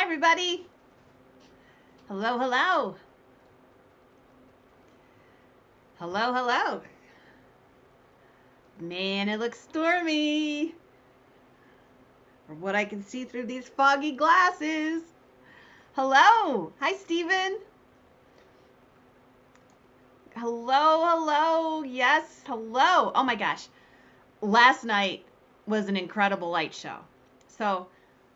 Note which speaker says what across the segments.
Speaker 1: Hi, everybody. Hello, hello. Hello, hello. Man, it looks stormy. From what I can see through these foggy glasses. Hello. Hi, Stephen. Hello, hello. Yes, hello. Oh my gosh. Last night was an incredible light show. So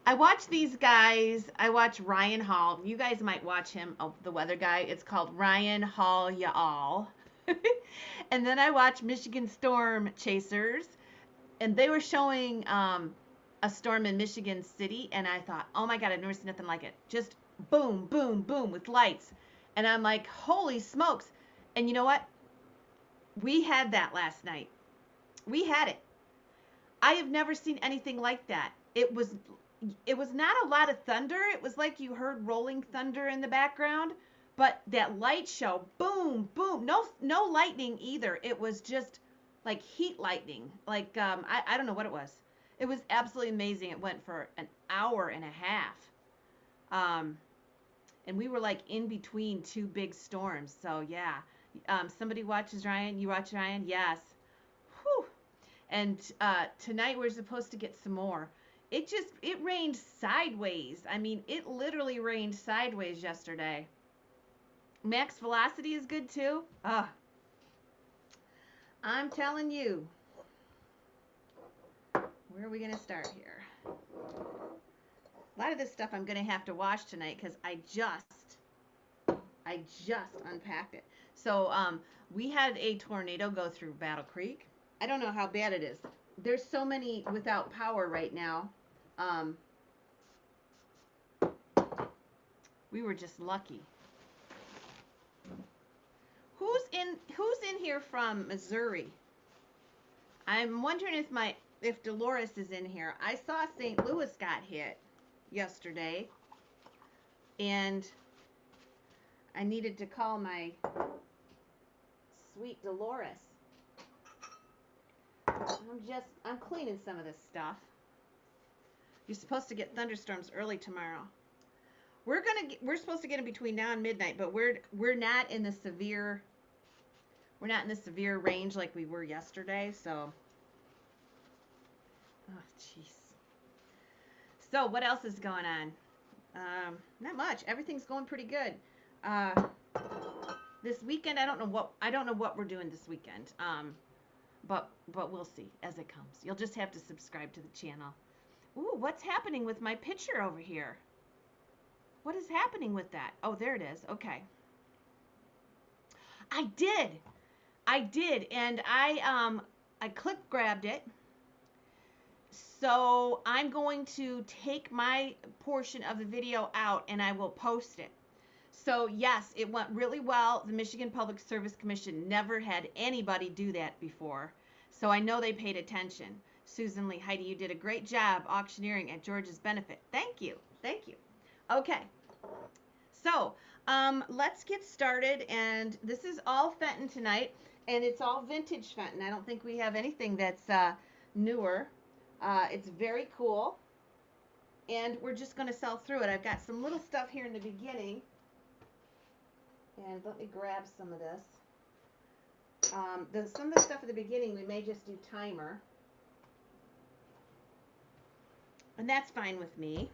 Speaker 1: I watch these guys. I watch Ryan Hall. You guys might watch him, the weather guy. It's called Ryan Hall Y'all. And then I watch Michigan Storm Chasers, and they were showing a storm in Michigan City, and I thought, oh my God, I've never seen nothing like it. Just boom, boom, boom with lights. And I'm like, holy smokes. And you know what? We had that last night. We had it. I have never seen anything like that. It was not a lot of thunder. It was like you heard rolling thunder in the background, but that light show, boom, boom. No lightning either. It was just like heat lightning. Like I don't know what it was. It was absolutely amazing. It went for an hour and a half. Um, and we were like in between two big storms. So yeah. Somebody watches Ryan. You watch Ryan? Yes. Whew. And tonight we're supposed to get some more. It rained sideways. I mean, it literally rained sideways yesterday. Max velocity is good too. I'm telling you. Where are we gonna start here? A lot of this stuff I'm gonna have to wash tonight because I just unpacked it. So we had a tornado go through Battle Creek. I don't know how bad it is. There's so many without power right now. Um, we were just lucky. Who's in here from Missouri? I'm wondering if Dolores is in here. I saw St. Louis got hit yesterday, and I needed to call my sweet Dolores. I'm cleaning some of this stuff. You're supposed to get thunderstorms early tomorrow. We're supposed to get in between now and midnight, but we're not in the severe range like we were yesterday. So, oh jeez. So what else is going on? Not much. Everything's going pretty good. This weekend, I don't know what we're doing this weekend. But we'll see as it comes. You'll just have to subscribe to the channel. Ooh, what's happening with my picture over here? What is happening with that? Oh, there it is. Okay. I did, and I click grabbed it. So I'm going to take my portion of the video out and I will post it. So yes, it went really well. The Michigan Public Service Commission never had anybody do that before. So I know they paid attention. Susan Lee, Heidi, you did a great job auctioneering at George's benefit. Thank you. Thank you. Okay. So let's get started. And this is all Fenton tonight. And it's all vintage Fenton. I don't think we have anything that's newer. It's very cool. And we're just going to sell through it. I've got some little stuff here in the beginning. And let me grab some of this. Some of the stuff at the beginning, we may just do timer. And that's fine with me.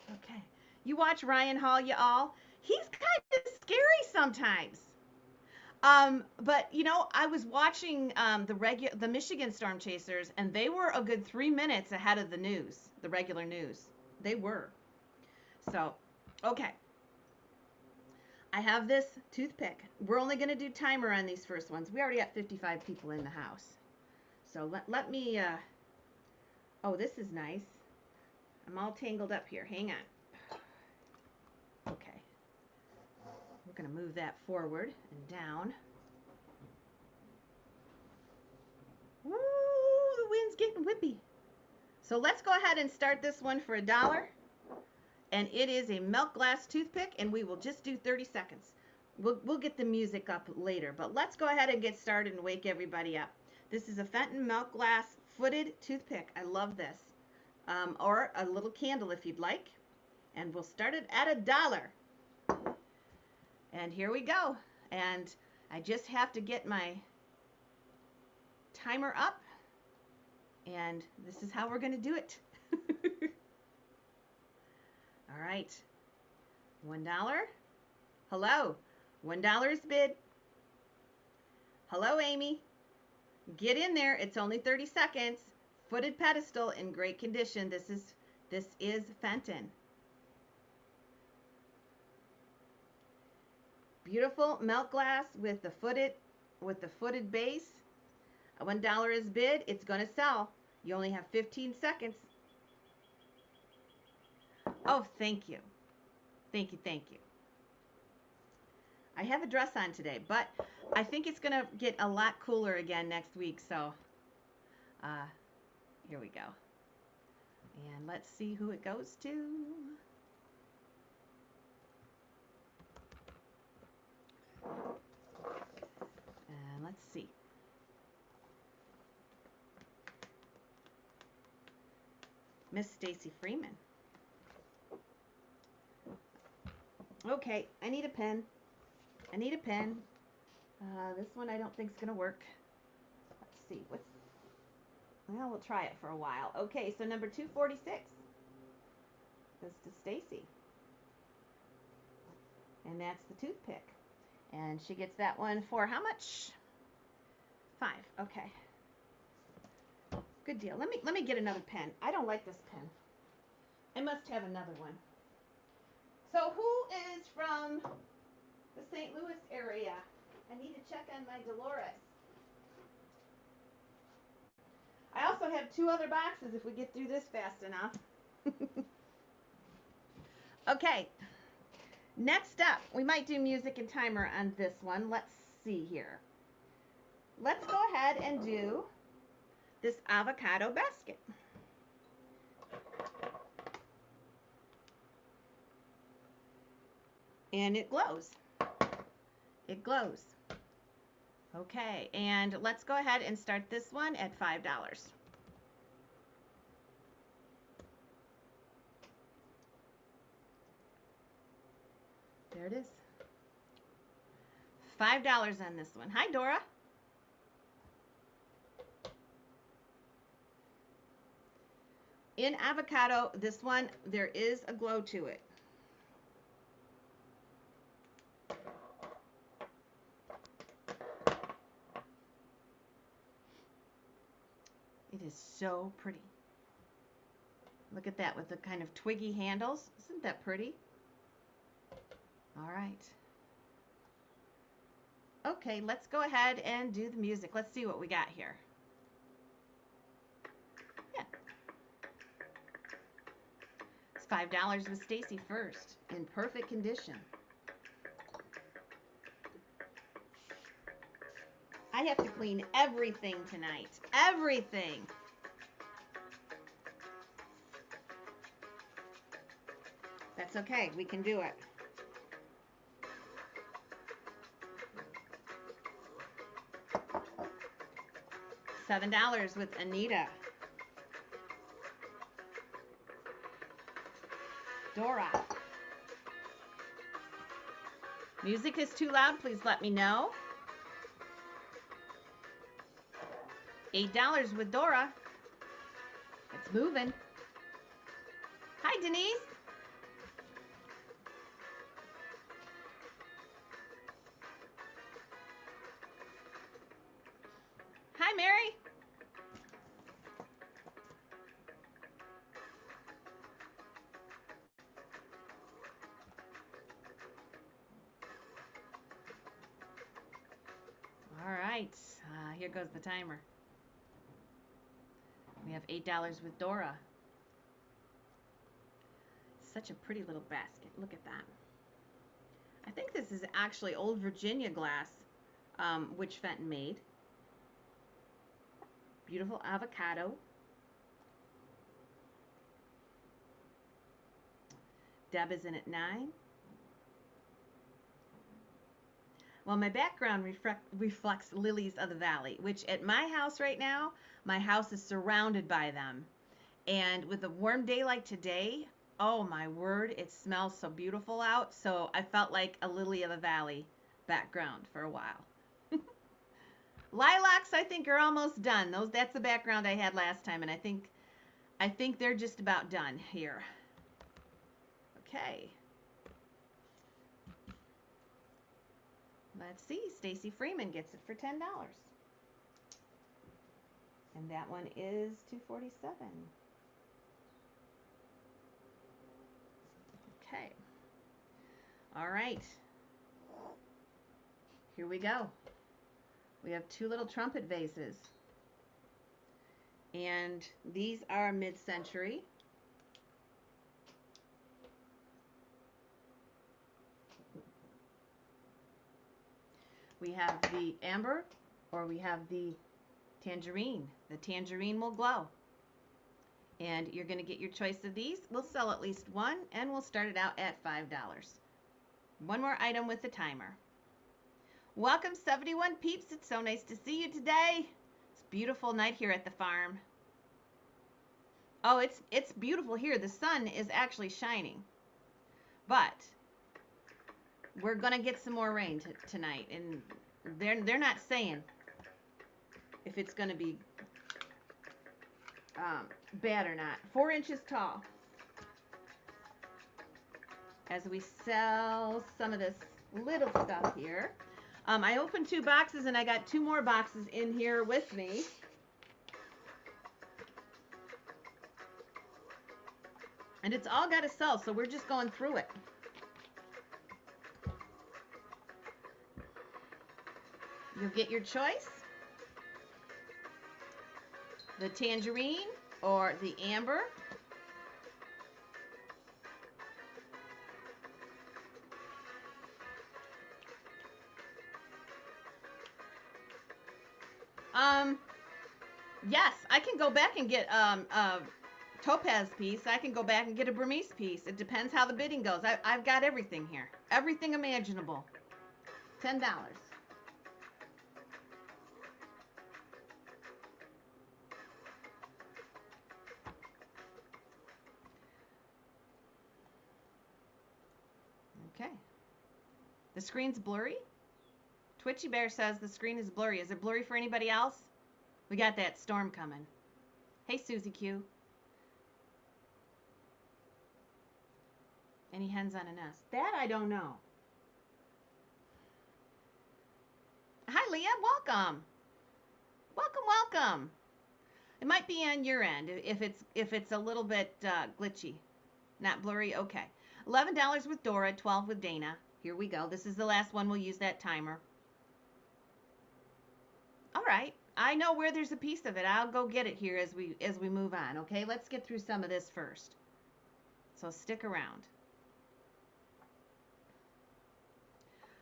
Speaker 1: Okay. You watch Ryan Hall, y'all? He's kind of scary sometimes. But you know, I was watching the Michigan Storm Chasers, and they were a good 3 minutes ahead of the news, the regular news. They were. So, okay. I have this toothpick. We're only going to do timer on these first ones. We already got 55 people in the house. So let me, oh, this is nice. I'm all tangled up here. Hang on. Okay. We're going to move that forward and down. Woo, the wind's getting whippy. So let's go ahead and start this one for $1. And it is a milk glass toothpick, and we will just do 30 seconds. We'll get the music up later, but let's go ahead and get started and wake everybody up. This is a Fenton milk glass footed toothpick. I love this. or a little candle if you'd like. And we'll start it at $1. And here we go. And I just have to get my timer up. And this is how we're going to do it. All right. $1. Hello. $1 is bid. Hello, Amy. Get in there. It's only 30 seconds. Footed pedestal in great condition. This is Fenton. Beautiful melt glass with the footed base. $1 is bid. It's going to sell. You only have 15 seconds. Oh, thank you. Thank you, thank you. I have a dress on today, but I think it's going to get a lot cooler again next week, so here we go. And let's see who it goes to. And let's see. Miss Stacy Freeman. Okay, I need a pen. I need a pen. This one I don't think is going to work. Let's see. Well, we'll try it for a while. Okay, so number 246 is to Stacy. And that's the toothpick. And she gets that one for how much? 5. Okay. Good deal. Let me get another pen. I don't like this pen. I must have another one. So who is from the St. Louis area? I need to check on my Dolores. I also have 2 other boxes if we get through this fast enough. Okay. Next up, we might do music and timer on this one. Let's see here. Let's go ahead and do this avocado basket. And it glows. It glows. Okay, and let's go ahead and start this one at $5. There it is. $5 on this one. Hi, Dora. In avocado, this one, there is a glow to it. It is so pretty. Look at that with the kind of twiggy handles. Isn't that pretty? All right. Okay, let's go ahead and do the music. Let's see what we got here. Yeah. It's $5 with Stacy first, in perfect condition. I have to clean everything tonight. Everything. That's okay. We can do it. $7 with Anita. Dora. Music is too loud. Please let me know. $8 with Dora. It's moving. Hi, Denise. Hi, Mary. All right. Here goes the timer. We have $8 with Dora. Such a pretty little basket. Look at that. I think this is actually old Virginia glass, which Fenton made. Beautiful avocado. Deb is in at 9. Well, my background reflects lilies of the valley, which at my house right now, my house is surrounded by them. And with a warm day like today, oh my word, it smells so beautiful out. So I felt like a lily of the valley background for a while. Lilacs, I think, are almost done. That's the background I had last time, and I think they're just about done here. Okay. Let's see. Stacy Freeman gets it for $10. And that one is $2.47. Okay. All right. Here we go. We have two little trumpet vases. And these are mid-century. We have the amber, or we have the tangerine. The tangerine will glow. And you're going to get your choice of these. We'll sell at least one, and we'll start it out at $5. One more item with the timer. Welcome, 71 peeps. It's so nice to see you today. It's a beautiful night here at the farm. Oh, it's beautiful here. The sun is actually shining. But we're going to get some more rain tonight, and they're not saying if it's going to be bad or not. 4 inches tall. As we sell some of this little stuff here. I opened 2 boxes, and I got 2 more boxes in here with me. And it's all got to sell, so we're just going through it. You'll get your choice. The tangerine or the amber. Yes, I can go back and get a topaz piece. I can go back and get a Burmese piece. It depends how the bidding goes. I've got everything here. Everything imaginable. $10. Okay. The screen's blurry. Twitchy Bear says the screen is blurry. Is it blurry for anybody else? We got that storm coming. Hey, Susie Q. Any hens on a nest? That I don't know. Hi, Leah. Welcome. Welcome, welcome. It might be on your end if it's a little bit glitchy. Not blurry. Okay. $11 with Dora, 12 with Dana. Here we go. This is the last one. We'll use that timer. All right. I know where there's a piece of it. I'll go get it here as we move on. Okay. Let's get through some of this first. So stick around.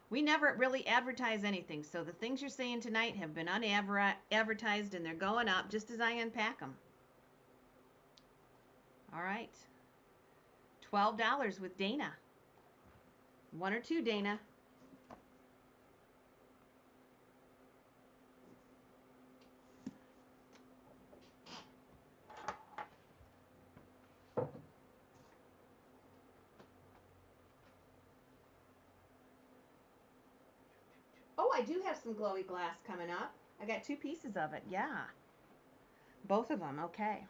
Speaker 1: We never really advertise anything, so the things you're seeing tonight have been unadvertised, and they're going up just as I unpack them. All right. $12 with Dana. 1 or 2, Dana. Oh, I do have some glowy glass coming up. I got 2 pieces of it. Yeah. Both of them. Okay.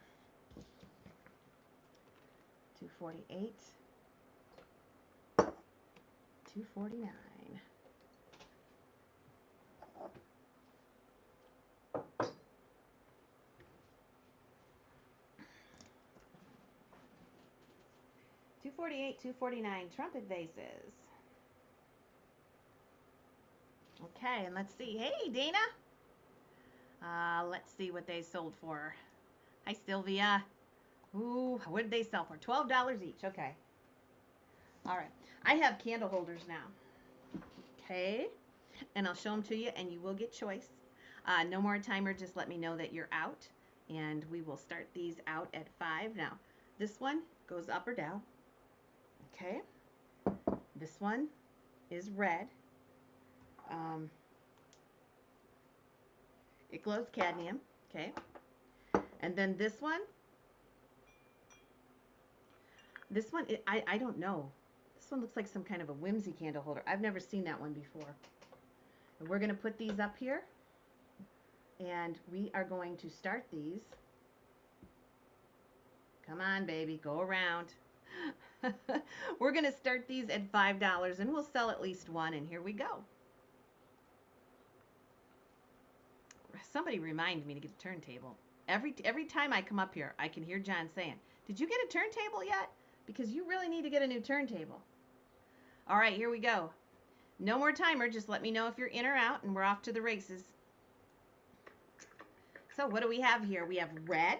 Speaker 1: $2.48. $2.49. $2.48, $2.49. Trumpet vases. Okay, and let's see. Hey, Dana. Let's see what they sold for. Hi, Sylvia. Ooh, what did they sell for? $12 each. Okay. All right. I have candle holders now. Okay. And I'll show them to you, and you will get choice. No more timer. Just let me know that you're out, and we will start these out at 5. Now, this one goes up or down. Okay. This one is red. It glows cadmium. Okay. And then this one This one, I don't know. This one looks like some kind of a whimsy candle holder. I've never seen that one before. And we're going to put these up here. And we are going to start these. Come on, baby. Go around. We're going to start these at $5 and we'll sell at least one. And here we go. Somebody remind me to get a turntable. Every time I come up here, I can hear John saying, "Did you get a turntable yet? Because you really need to get a new turntable." All right, here we go. No more timer. Just let me know if you're in or out, and we're off to the races. So what do we have here? We have red,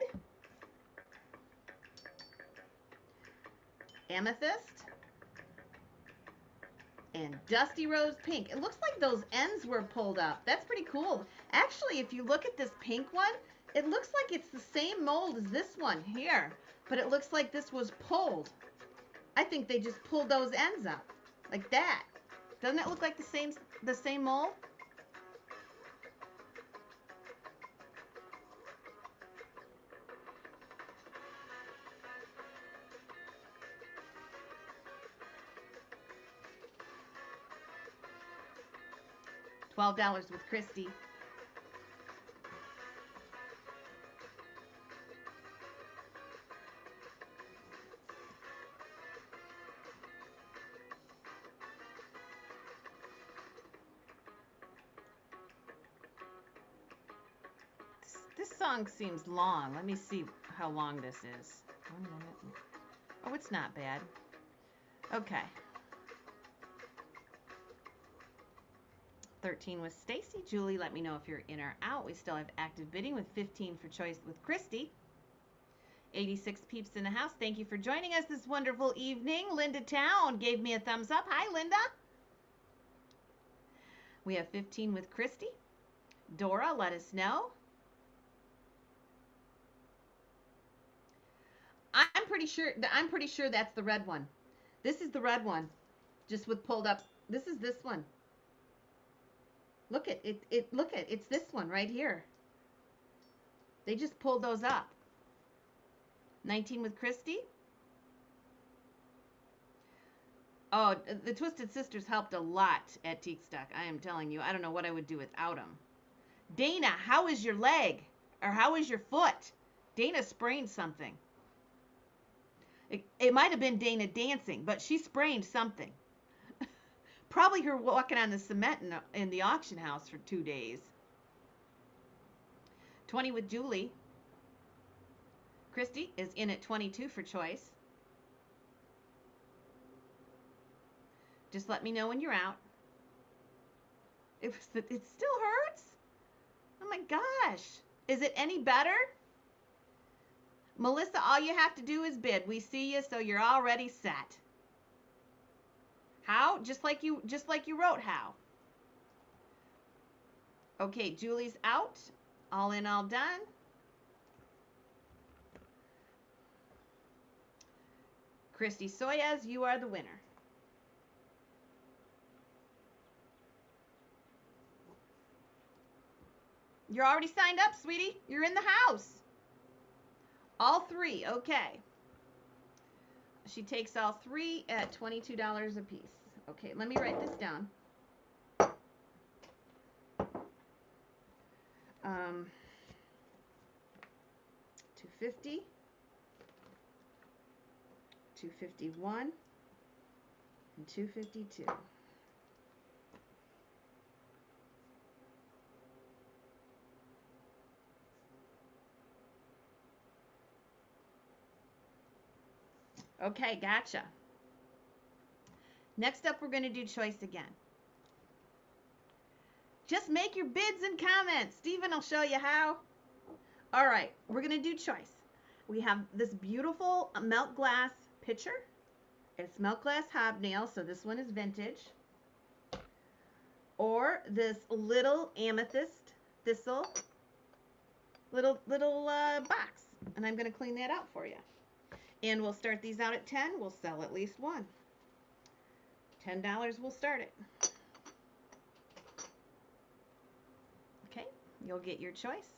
Speaker 1: amethyst, and dusty rose pink. It looks like those ends were pulled up. That's pretty cool. Actually, if you look at this pink one, it looks like it's the same mold as this one here, but it looks like this was pulled. I think they just pulled those ends up like that. Doesn't it look like the same mold? $12 with Christy. This song seems long. Let me see how long this is. 1 minute. Oh, it's not bad. Okay. 13 with Stacy. Julie, let me know if you're in or out. We still have active bidding with 15 for choice with Christy. 86 peeps in the house. Thank you for joining us this wonderful evening. Linda Town gave me a thumbs up. Hi, Linda. We have 15 with Christy. Dora, let us know. I'm pretty sure that's the red one. This is the red one, just with pulled up. This is this one. Look at it. Look at it's this one right here. They just pulled those up. 19 with Christy. Oh, the Twisted Sisters helped a lot at Teak Stock. I am telling you, I don't know what I would do without them. Dana, how is your leg? Or how is your foot? Dana sprained something. It might have been Dana dancing, but she sprained something. Probably her walking on the cement in the auction house for 2 days. 20 with Julie. Christy is in at 22 for choice. Just let me know when you're out. It still hurts? Oh my gosh. Is it any better? Melissa, all you have to do is bid. We see you, so you're already set. How? Just like you wrote how. Okay, Julie's out. All in, all done. Christy Soyas, you are the winner. You're already signed up, sweetie. You're in the house. All three, okay. She takes all three at $22 a piece. Okay, let me write this down. $250, $251, and $252. Okay, gotcha. Next up, we're going to do choice again. Just make your bids and comments. Stephen will show you how. All right, we're going to do choice. We have this beautiful melt glass pitcher. It's melt glass hobnail, so this one is vintage. Or this little amethyst thistle little box. And I'm going to clean that out for you. And we'll start these out at 10. We'll sell at least one. $10 we'll start it. Okay, you'll get your choice.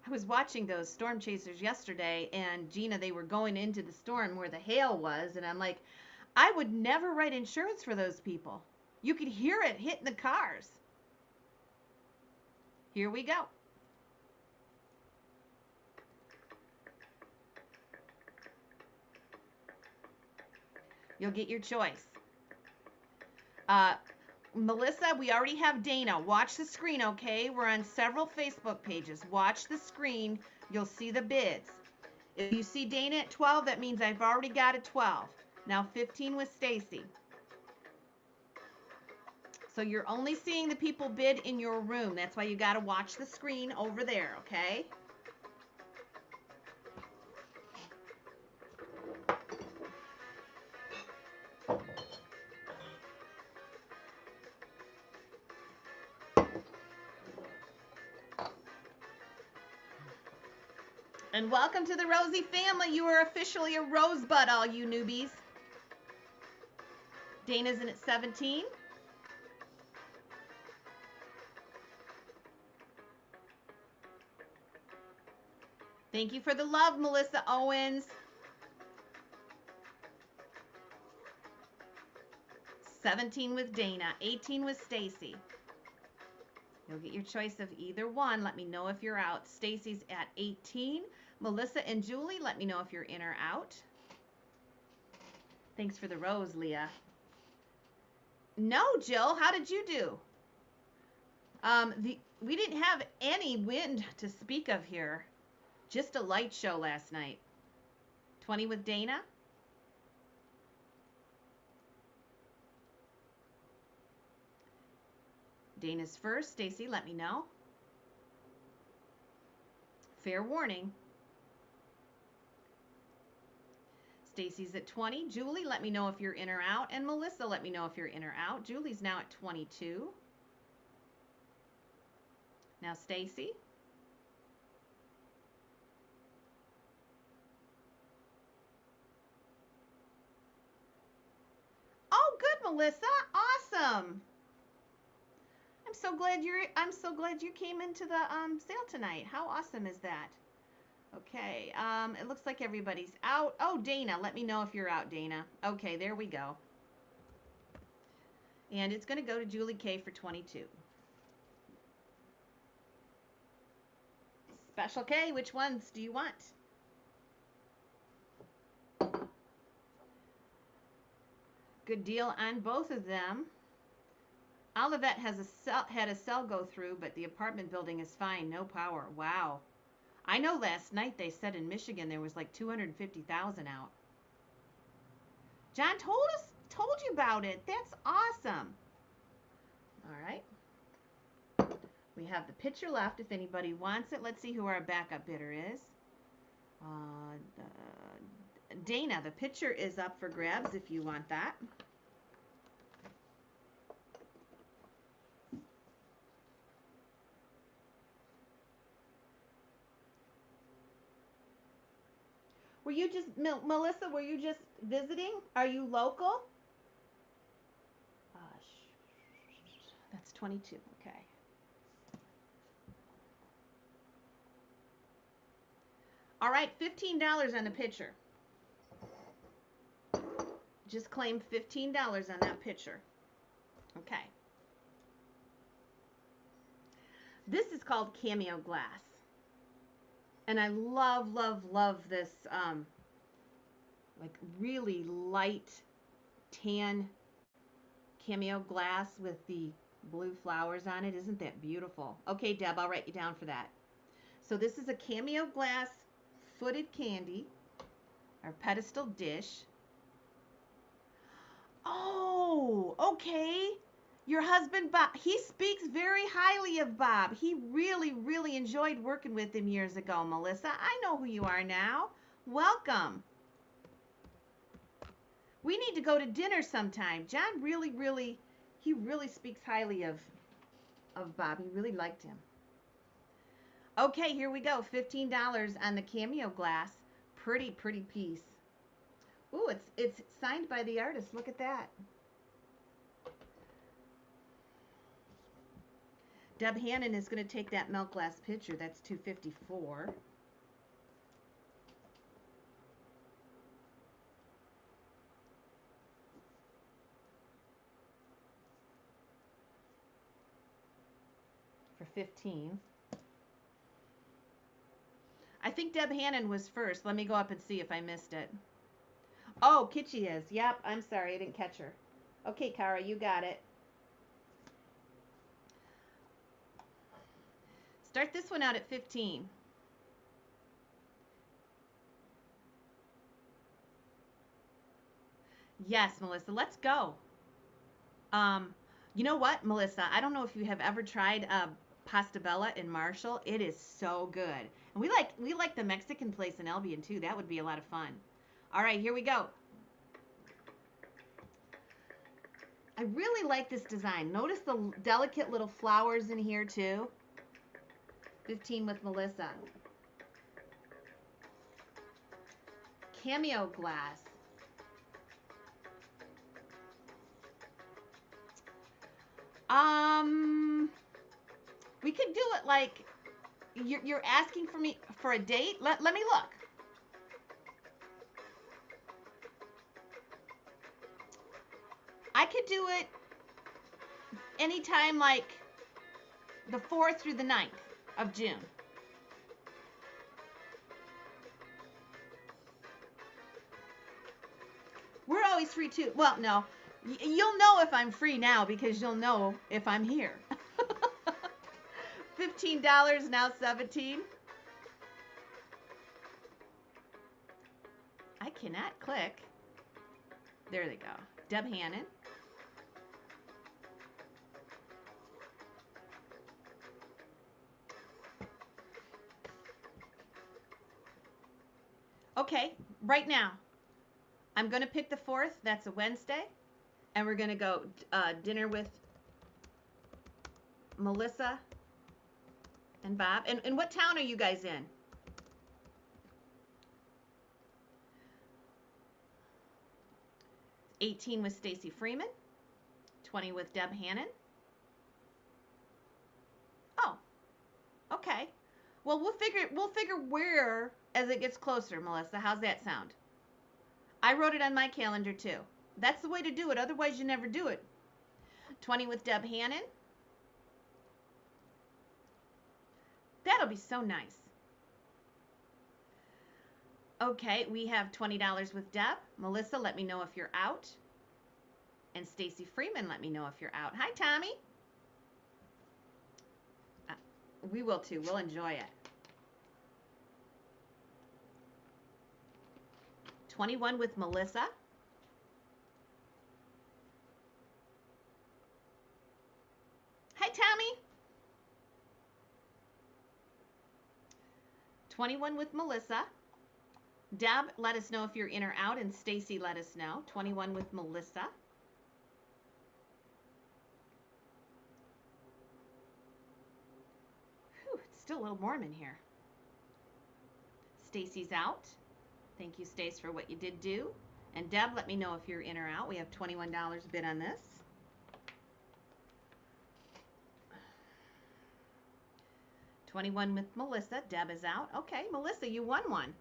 Speaker 1: I was watching those storm chasers yesterday, and Gina, they were going into the storm where the hail was, and I'm like, I would never write insurance for those people. You could hear it hitting the cars. Here we go. You'll get your choice. Melissa, we already have Dana. Watch the screen, okay? We're on several Facebook pages. Watch the screen. You'll see the bids. If you see Dana at 12, that means I've already got a 12. Now 15 with Stacy. So you're only seeing the people bid in your room. That's why you got to watch the screen over there, okay? And welcome to the Rosie family. You are officially a rosebud, all you newbies. Dana's in at 17. Thank you for the love, Melissa Owens. 17 with Dana, 18 with Stacy. You'll get your choice of either one. Let me know if you're out. Stacy's at 18. Melissa and Julie, let me know if you're in or out. Thanks for the rose, Leah. No, Jill, how did you do? We didn't have any wind to speak of here. Just a light show last night. 20 with Dana. Dana's first. Stacy, let me know. Fair warning. Stacy's at 20. Julie, let me know if you're in or out. And Melissa, let me know if you're in or out. Julie's now at 22. Now Stacy. Oh, good, Melissa. Awesome. I'm so glad you came into the sale tonight. How awesome is that? Okay, it looks like everybody's out. Oh, Dana, let me know if you're out, Dana. Okay, there we go. And it's going to go to Julie K for 22. Special K, which ones do you want? Good deal on both of them. Olivet had a cell go through, but the apartment building is fine. No power. Wow. I know last night they said in Michigan there was like 250,000 out. John told you about it. That's awesome. All right. We have the picture left if anybody wants it. Let's see who our backup bidder is. Dana, the picture is up for grabs if you want that. Were you just, Melissa, were you just visiting? Are you local? That's 22, okay. All right, $15 on the picture. Just claim $15 on that picture. Okay. This is called Cameo Glass. And I love, love, love this like really light tan cameo glass with the blue flowers on it. Isn't that beautiful? Okay, Deb, I'll write you down for that. So this is a cameo glass footed candy, or pedestal dish. Oh, okay. Your husband, Bob, he speaks very highly of Bob. He really, really enjoyed working with him years ago, Melissa. I know who you are now. Welcome. We need to go to dinner sometime. John really speaks highly of Bob. He really liked him. Okay, here we go. $15 on the cameo glass. Pretty piece. Ooh, it's signed by the artist. Look at that. Deb Hannon is going to take that milk glass pitcher. That's $2.54. For 15. I think Deb Hannon was first. Let me go up and see if I missed it. Oh, Kitschy is. Yep, I'm sorry. I didn't catch her. Okay, Kara, you got it. Start this one out at 15. Yes, Melissa, let's go. You know what, Melissa? I don't know if you have ever tried Pasta Bella in Marshall. It is so good. And we like the Mexican place in Albion too. That would be a lot of fun. All right, here we go. I really like this design. Notice the delicate little flowers in here too. 15 with Melissa. Cameo glass. We could do it like you're asking for me for a date. Let me look. I could do it anytime like the 4th through the 9th of June. We're always free too. Well, no. You'll know if I'm free now because you'll know if I'm here. $15, now 17. I cannot click. There they go. Deb Hannon. Okay, right now, I'm going to pick the 4th. That's a Wednesday. And we're going to go dinner with Melissa and Bob. And what town are you guys in? $18 with Stacy Freeman. 20 with Deb Hannon. Oh, okay. Well, we'll figure where as it gets closer, Melissa. How's that sound? I wrote it on my calendar too. That's the way to do it. Otherwise, you never do it. 20 with Deb Hannon. That'll be so nice. Okay, we have $20 with Deb. Melissa, let me know if you're out. And Stacy Freeman, let me know if you're out. Hi, Tommy. We will too. We'll enjoy it. 21 with Melissa. Hi, Tommy. 21 with Melissa. Deb, let us know if you're in or out, and Stacy, let us know. 21 with Melissa. Whew, it's still a little warm in here. Stacy's out. Thank you, Stace, for what you did do. And Deb, let me know if you're in or out. We have $21 bid on this. $21 with Melissa. Deb is out. Okay, Melissa, you won one.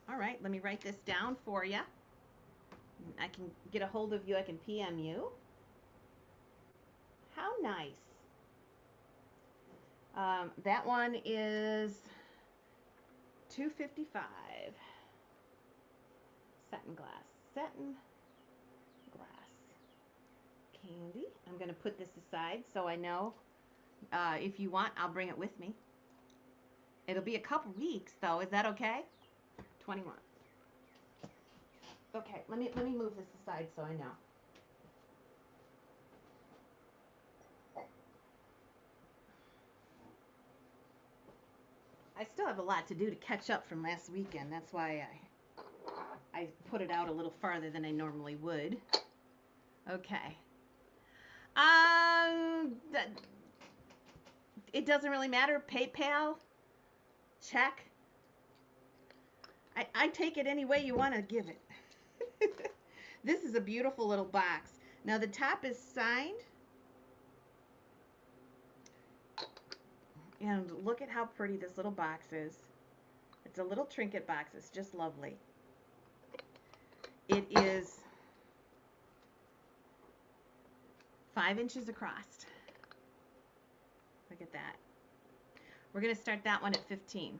Speaker 1: All right, let me write this down for you. I can get a hold of you. I can PM you. How nice. That one is $2.55. Satin glass. Satin glass. Candy. I'm going to put this aside so I know if you want, I'll bring it with me. It'll be a couple weeks, though. Is that okay? 21. Okay, let me move this aside so I know. I still have a lot to do to catch up from last weekend. That's why I put it out a little farther than I normally would. Okay. It doesn't really matter. PayPal, check. I take it any way you want to give it. This is a beautiful little box. Now the top is signed. And look at how pretty this little box is. It's a little trinket box. It's just lovely. It is 5 inches across. Look at that. We're going to start that one at 15.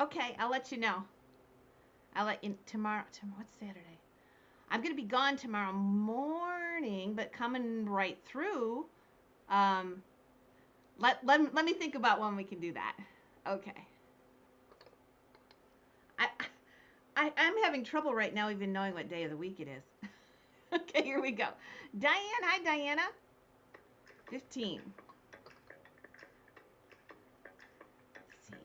Speaker 1: Okay, I'll let you know. I'll let you tomorrow. What's Saturday? I'm going to be gone tomorrow morning, but coming right through. Let me think about when we can do that. Okay. I'm having trouble right now even knowing what day of the week it is. Okay, here we go. Diane, hi Diana. 15. Let's see.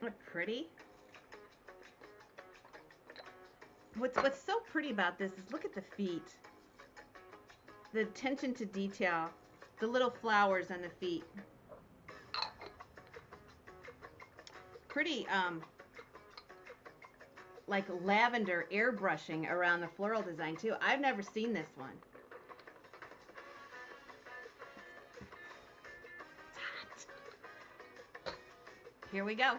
Speaker 1: Look pretty. What's so pretty about this is look at the feet. The attention to detail. The little flowers on the feet. Pretty like lavender airbrushing around the floral design too. I've never seen this one. It's hot. Here we go.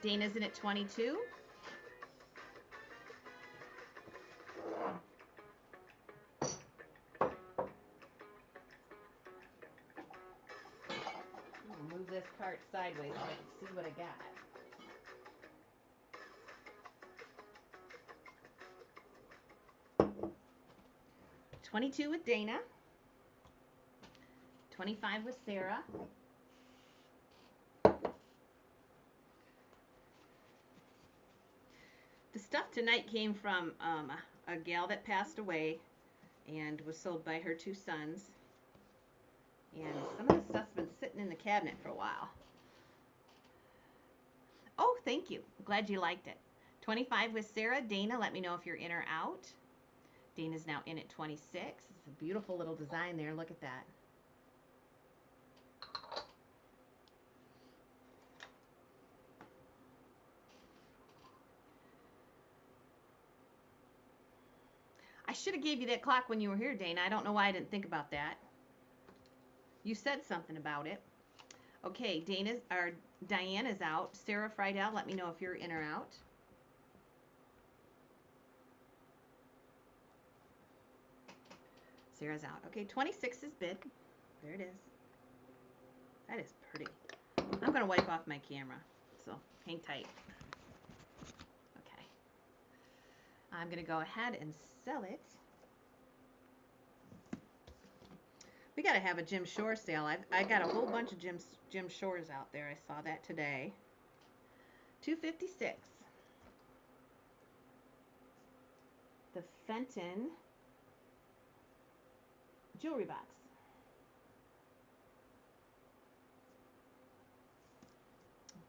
Speaker 1: Dana's in at 22. Move this cart sideways so I can see what I got. $22 with Dana. $25 with Sarah. The stuff tonight came from a gal that passed away and was sold by her 2 sons. And some of the stuff's been sitting in the cabinet for a while. Oh, thank you. Glad you liked it. 25 with Sarah. Dana, let me know if you're in or out. Dana's now in at 26. It's a beautiful little design there. Look at that. I should have gave you that clock when you were here, Dana. I don't know why I didn't think about that. You said something about it. Okay, Diana's out. Sarah Friedel, let me know if you're in or out. Sarah's out. Okay, 26 is bid. There it is. That is pretty. I'm going to wipe off my camera, so hang tight. Okay. I'm going to go ahead and sell it. We got to have a Jim Shore sale. I got a whole bunch of Jim Shores out there. I saw that today. $256. The Fenton jewelry box.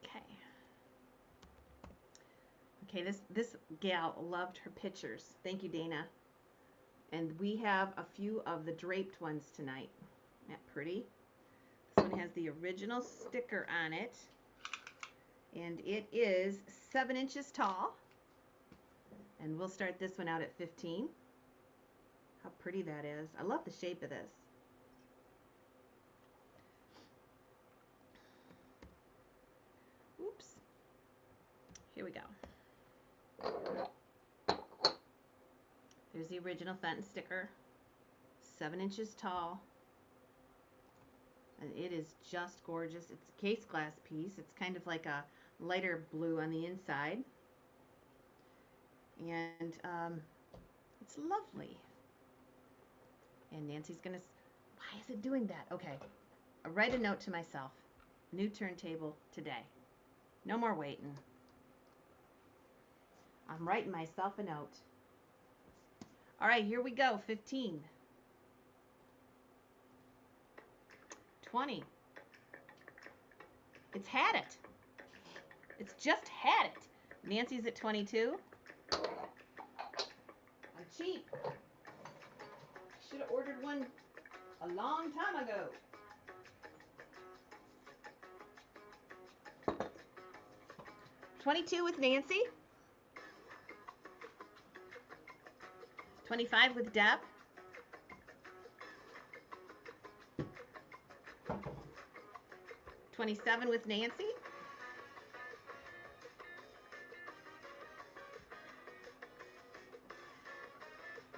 Speaker 1: Okay. Okay, this gal loved her pictures. Thank you, Dana. And we have a few of the draped ones tonight. Isn't that pretty? This one has the original sticker on it. And it is 7 inches tall. And we'll start this one out at 15. How pretty that is. I love the shape of this. Oops. Here we go. There's the original Fenton sticker. 7 inches tall. And it is just gorgeous. It's a case glass piece. It's kind of like a lighter blue on the inside. And it's lovely. And Nancy's going to... Why is it doing that? Okay. I'll write a note to myself. New turntable today. No more waiting. I'm writing myself a note. All right, here we go. 15. 20. It's had it. It's just had it. Nancy's at 22. I'm cheap. should have ordered one a long time ago. $22 with Nancy. $25 with Deb. $27 with Nancy.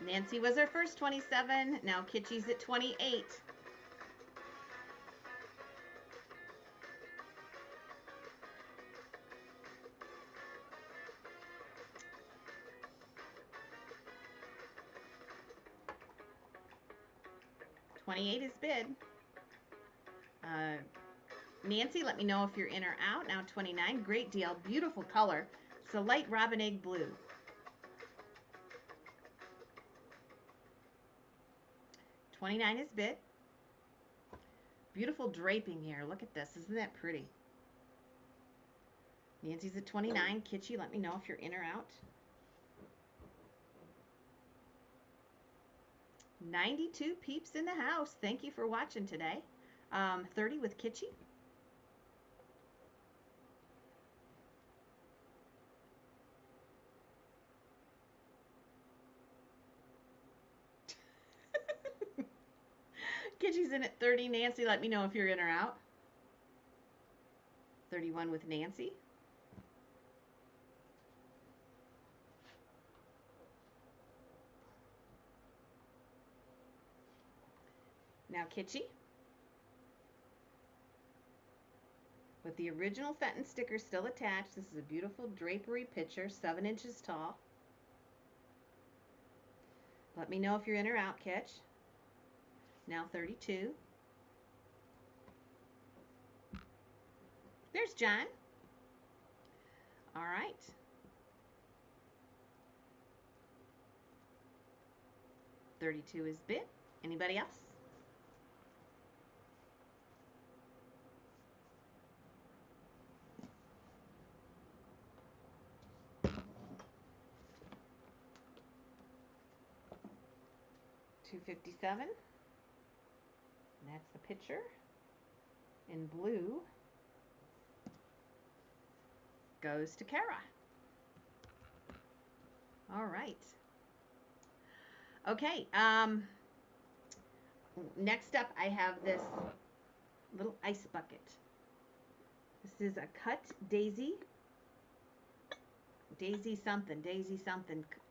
Speaker 1: Nancy was our first 27. Now Kitschy's at 28. $28 is bid. Nancy, let me know if you're in or out. Now $29, great deal, beautiful color. It's a light robin egg blue. $29 is bid. Beautiful draping here. Look at this. Isn't that pretty? Nancy's at 29. Kitschy, let me know if you're in or out. 92 peeps in the house. Thank you for watching today. 30 with Kitschy. Kitschy's in at 30. Nancy, let me know if you're in or out. 31 with Nancy. Now Kitschy. With the original Fenton sticker still attached. This is a beautiful drapery picture, 7 inches tall. Let me know if you're in or out, Kitsch. Now 32. There's John. All right. $32 is bid. Anybody else? $257. And that's the picture in blue. Goes to Kara. All right. Okay. Next up, I have this little ice bucket. This is a cut daisy. Daisy something.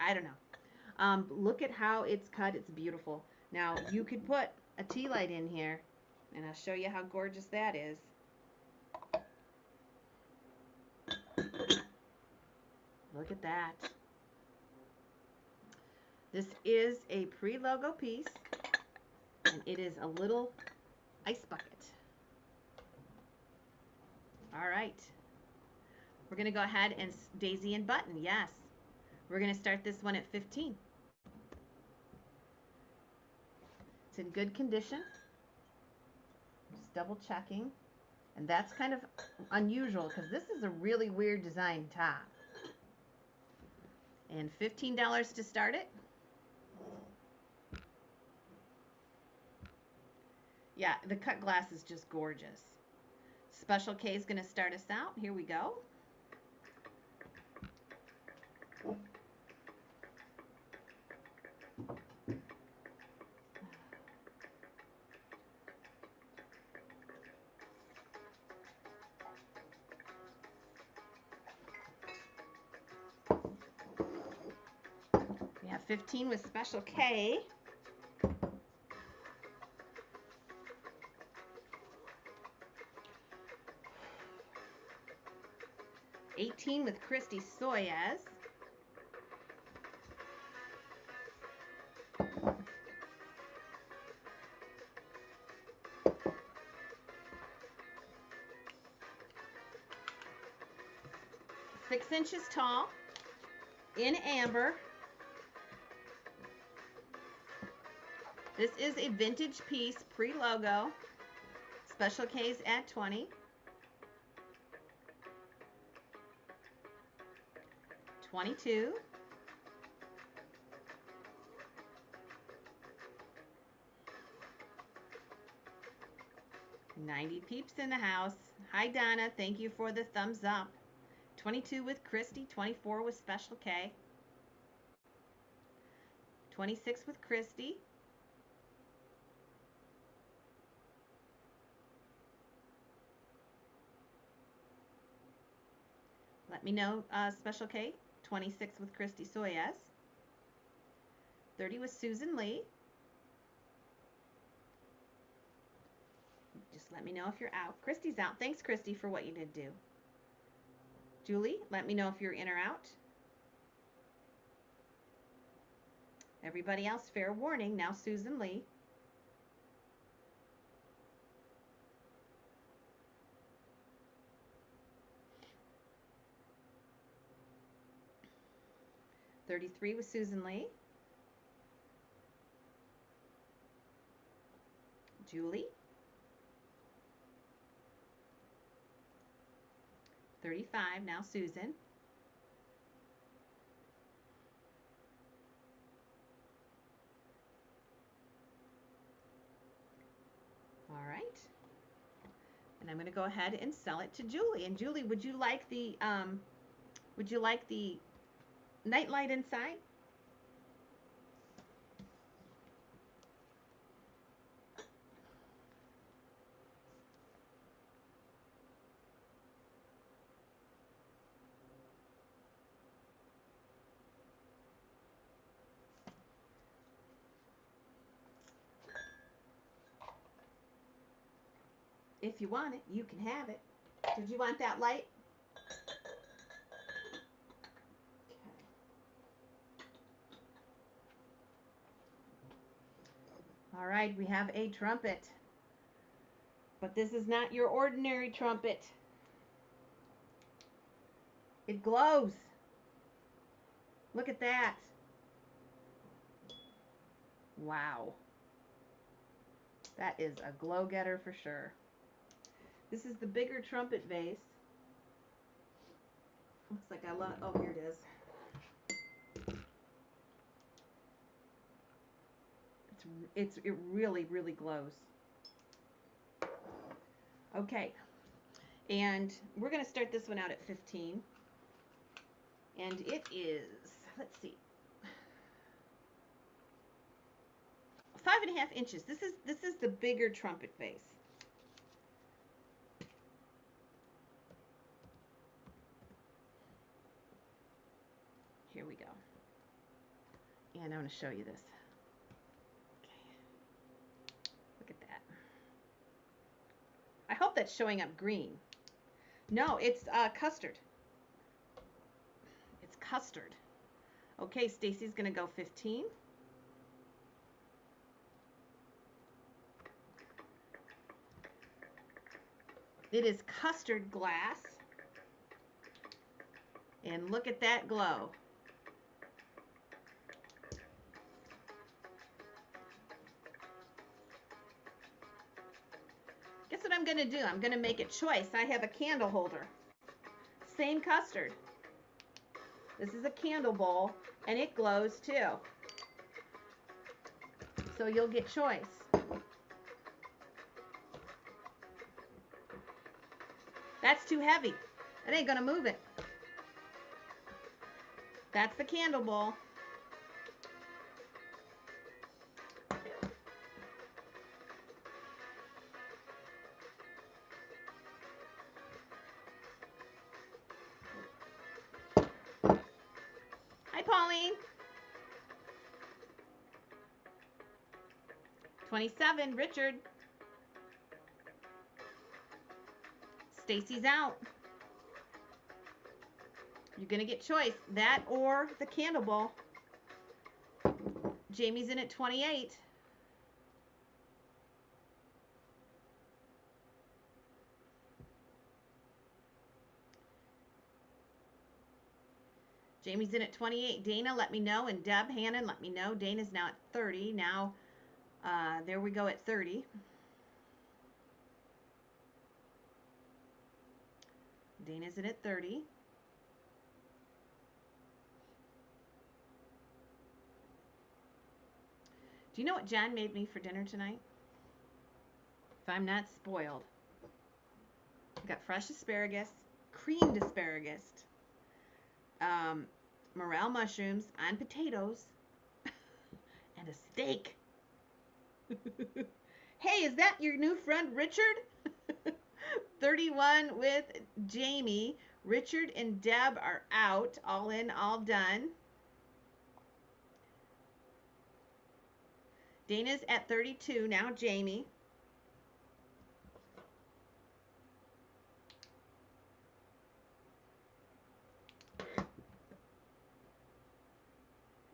Speaker 1: I don't know. Look at how it's cut. It's beautiful. Now, you could put a tea light in here, and I'll show you how gorgeous that is. Look at that. This is a pre-logo piece, and it is a little ice bucket. All right. We're going to go ahead and daisy and button. Yes. We're going to start this one at 15. It's in good condition. Just double checking. And that's kind of unusual because this is a really weird design top. And $15 to start it. Yeah, the cut glass is just gorgeous. Special K is going to start us out. Here we go. We have 15 with Special K. $18 with Christy Soyez. Six inches tall, in amber. This is a vintage piece, pre-logo. Special K's at 20. 22. 90 peeps in the house. Hi, Donna. Thank you for the thumbs up. 22 with Christy. 24 with Special K. 26 with Christy. Let me know, Special K. 26 with Christy Soyes. 30 with Susan Lee. Just let me know if you're out. Christy's out. Thanks, Christy, for what you did do. Julie, let me know if you're in or out. Everybody else, fair warning. Now Susan Lee. $33 with Susan Lee. Julie. 35, now Susan. All right. And I'm going to go ahead and sell it to Julie. And Julie, would you like the night light inside? If you want it, you can have it. Did you want that light? Okay. All right, we have a trumpet. But this is not your ordinary trumpet. It glows. Look at that. Wow. That is a glow getter for sure. This is the bigger trumpet vase. Looks like oh, here it is. It really, really glows. Okay. And we're going to start this one out at 15. And it is, let's see, 5.5 inches. This is the bigger trumpet vase. Here we go. And I'm going to show you this. Okay. Look at that. I hope that's showing up green. No, it's custard. It's custard. Okay, Stacy's going to go 15. It is custard glass. And look at that glow. Guess what I'm going to do? I'm going to make a choice. I have a candle holder. Same custard. This is a candle bowl, and it glows too. So you'll get choice. That's too heavy. It ain't going to move it. That's the candle bowl. Hi, Pauline. 27, Richard. Stacy's out. You're going to get choice. That or the candle bowl. Jamie's in at 28. Jamie's in at 28. Dana, let me know. And Deb Hannon, let me know. Dana's now at 30. Now, there we go at 30. Dana's in at 30. Do you know what Jen made me for dinner tonight? if I'm not spoiled. I've got fresh asparagus, creamed asparagus, morel mushrooms on potatoes, and a steak. Hey, is that your new friend Richard? 31 with Jamie. Richard and Deb are out. All in, all done. Dana's at 32 now. Jamie.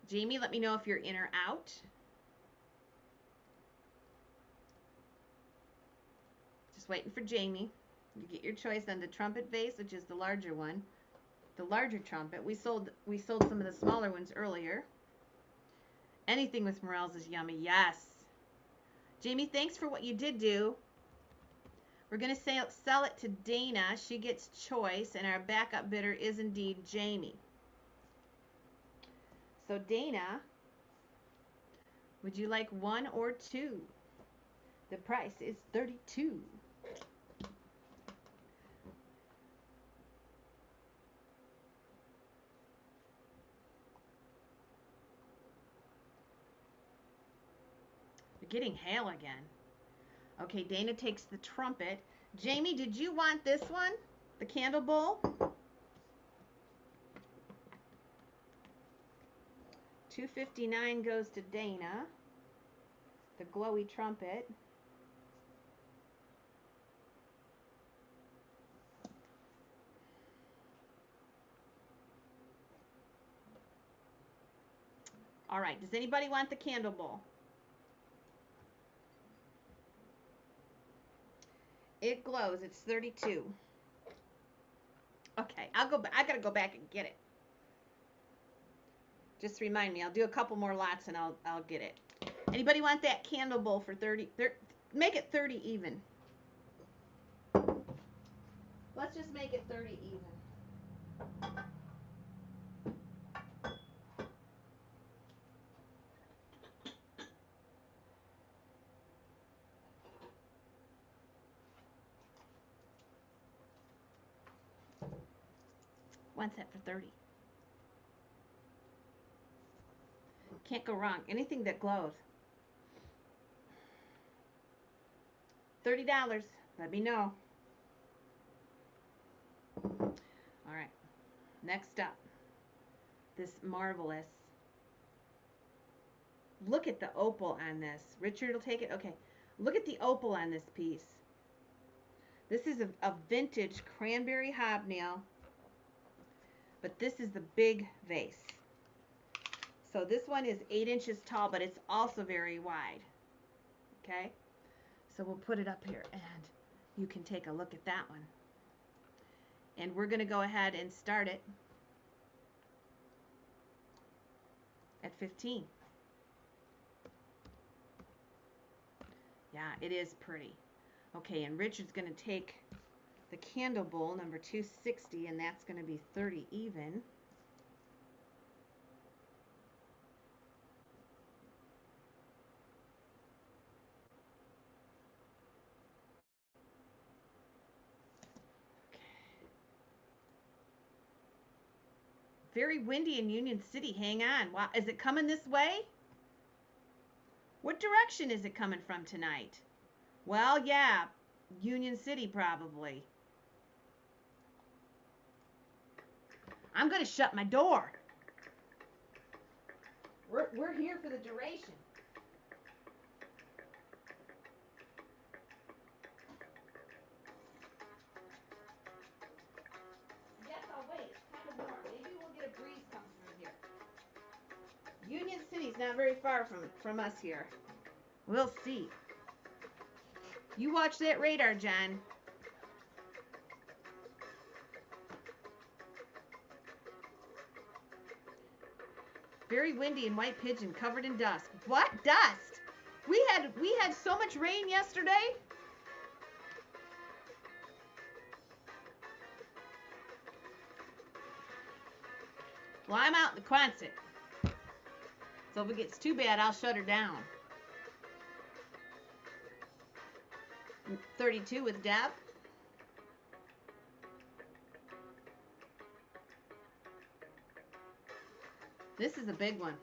Speaker 1: Jamie, let me know if you're in or out. Just waiting for Jamie. You get your choice on the trumpet vase, which is the larger one. The larger trumpet. We sold some of the smaller ones earlier. Anything with morels is yummy. Yes. Jamie, thanks for what you did do. We're going to sell it to Dana. She gets choice, and our backup bidder is indeed Jamie. So Dana, would you like 1 or 2? The price is 32. We're getting hail again. Okay, Dana takes the trumpet. Jamie, did you want this one? The candle bowl? $2.59 goes to Dana. The glowy trumpet. All right, does anybody want the candle bowl? It glows. It's 32. Okay, I gotta go back and get it. Just remind me. I'll do a couple more lots and I'll get it. Anybody want that candle bowl for 30? Make it 30 even. Let's just make it 30 even. One set for 30. Can't go wrong. Anything that glows. $30. Let me know. All right. Next up. This marvelous. Look at the opal on this. Richard will take it. Okay. Look at the opal on this piece. This is a vintage cranberry hobnail. But this is the big vase. So this one is 8 inches tall, but it's also very wide. Okay? So we'll put it up here and you can take a look at that one. And we're going to go ahead and start it at 15. Yeah, it is pretty. Okay, and Richard's going to take the candle bowl, number 260, and that's going to be 30 even. Very windy in Union City. Hang on. Wow, is it coming this way? What direction is it coming from tonight? Well, yeah, Union City probably. I'm going to shut my door. We're here for the duration. Yes, I'll wait. It's kind of warm. Maybe we'll get a breeze come through here. Union City's not very far from us here. We'll see. You watch that radar, John. Very windy and White Pigeon covered in dust. What? Dust? We had so much rain yesterday. Well, I'm out in the Quonset. So if it gets too bad, I'll shut her down. 32 with Deb. This is a big one.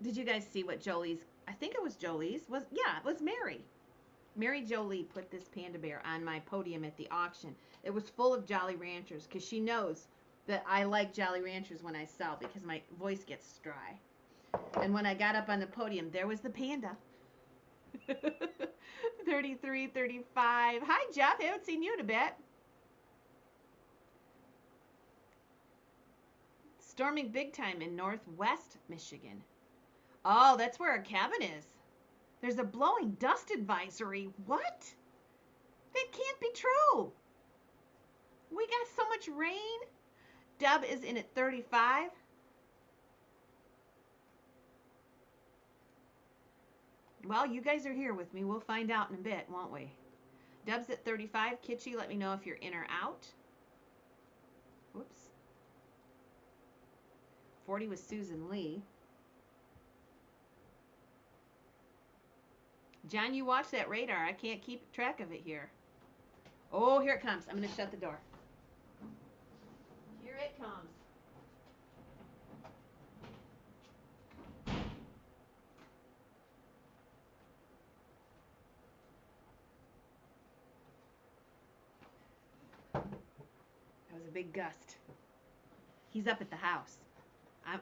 Speaker 1: Did you guys see what Jolie's, I think it was Jolie's, it was Mary. Mary Jolie put this panda bear on my podium at the auction. It was full of Jolly Ranchers because she knows that I like Jolly Ranchers when I sell because my voice gets dry. And when I got up on the podium, there was the panda. 33, 35. Hi, Jeff. I haven't seen you in a bit. Storming big time in northwest Michigan. Oh, that's where our cabin is. There's a blowing dust advisory. What? That can't be true. We got so much rain. Deb is in at 35. Well, you guys are here with me. We'll find out in a bit, won't we? Deb's at 35. Kitschy, let me know if you're in or out. Whoops. 40 was Susan Lee. John, you watch that radar. I can't keep track of it here. Oh, here it comes. I'm going to shut the door. Here it comes. That was a big gust. He's up at the house.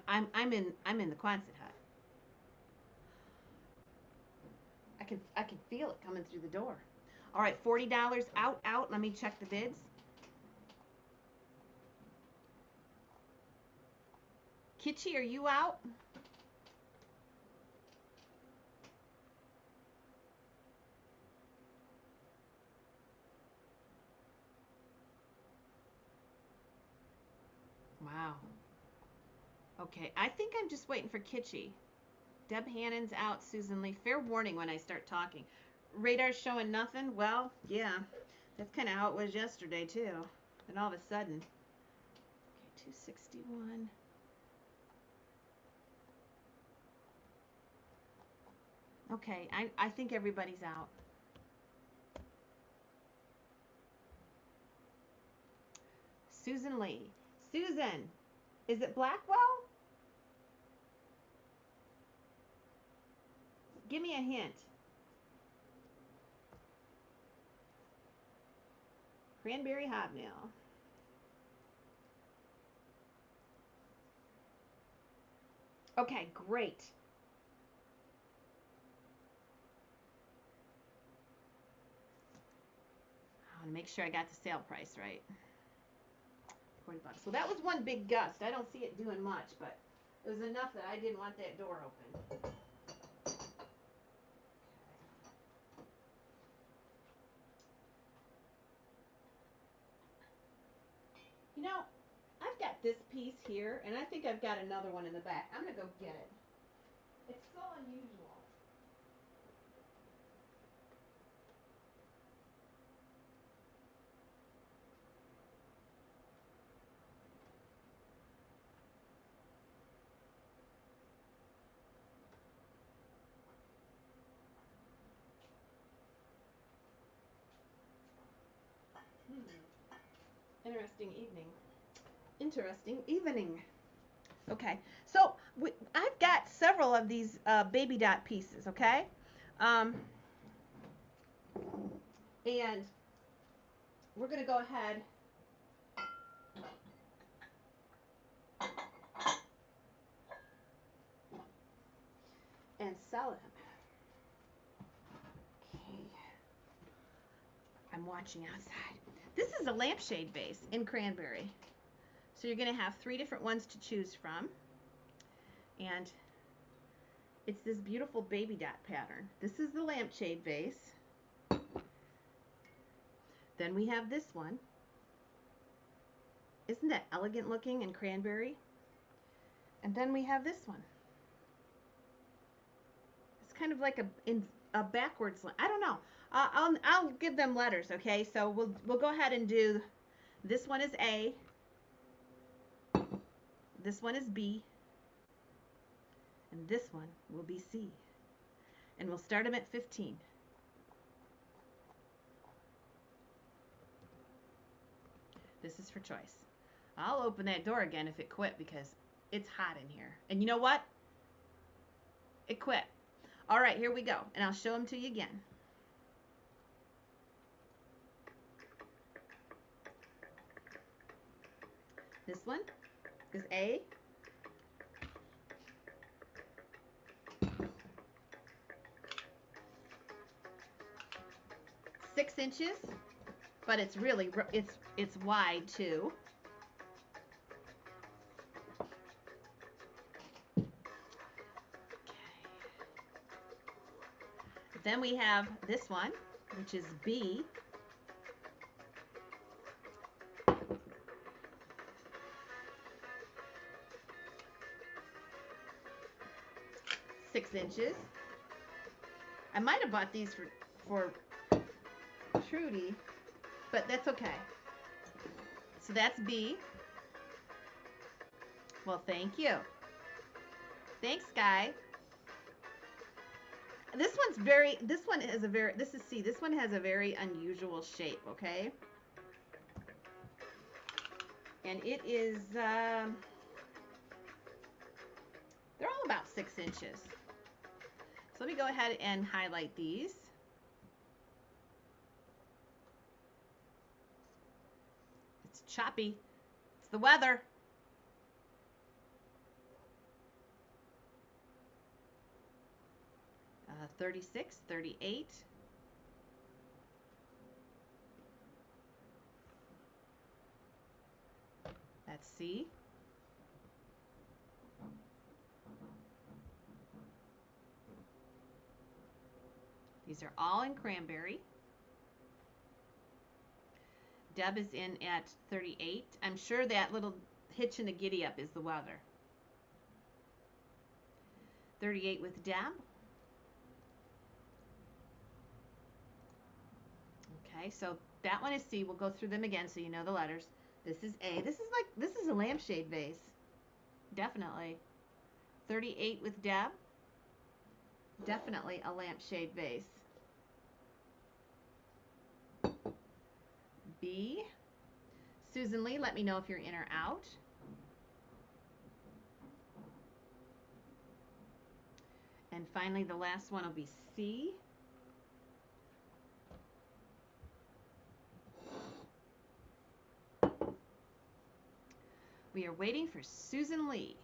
Speaker 1: I'm in the Quonset hut. I can feel it coming through the door. All right, $40 out. Let me check the bids. Kitschy, are you out? Wow. Okay, I think I'm just waiting for Kitschy. Deb Hannon's out, Susan Lee. Fair warning when I start talking. Radar's showing nothing? Well, yeah. That's kind of how it was yesterday, too. And all of a sudden. Okay, 261. Okay, I think everybody's out. Susan Lee. Susan, is it Blackwell? Give me a hint. Cranberry hobnail. Okay, great. I want to make sure I got the sale price right. $40. So that was one big gust. I don't see it doing much, but it was enough that I didn't want that door open. You know, I've got this piece here, and I think I've got another one in the back. I'm going to go get it. It's so unusual. Interesting evening. Interesting evening. Okay, so I've got several of these baby dot pieces, okay? And we're going to go ahead and sell them. Okay. I'm watching outside. This is a lampshade vase in cranberry. So you're going to have 3 different ones to choose from. And it's this beautiful baby dot pattern. This is the lampshade vase. Then we have this one. Isn't that elegant looking in cranberry? And then we have this one. It's kind of like a backwards line. I don't know. I'll give them letters, okay? So we'll go ahead and do, this one is A. this one is B, and this one will be C. And we'll start them at 15. This is for choice. I'll open that door again if it quit because it's hot in here. And you know what? It quit. All right, here we go. And I'll show them to you again. This one is A. Six inches, but it's really it's wide too. Okay. Then we have this one, which is B. 6 inches. I might have bought these for Trudy, but that's okay. So that's B. Well, thank you. Thanks, Guy. This one has a very unusual shape, okay? And it is, they're all about 6 inches. So let me go ahead and highlight these. It's choppy. It's the weather. Uh, 36, 38. That's C. These are all in cranberry. Deb is in at 38. I'm sure that little hitch in the giddy up is the weather. 38 with Deb. Okay, so that one is C. We'll go through them again so you know the letters. This is A. This is a lampshade vase. Definitely. 38 with Deb. Definitely a lampshade vase. B. Susan Lee, let me know if you're in or out. And finally, the last one will be C. We are waiting for Susan Lee.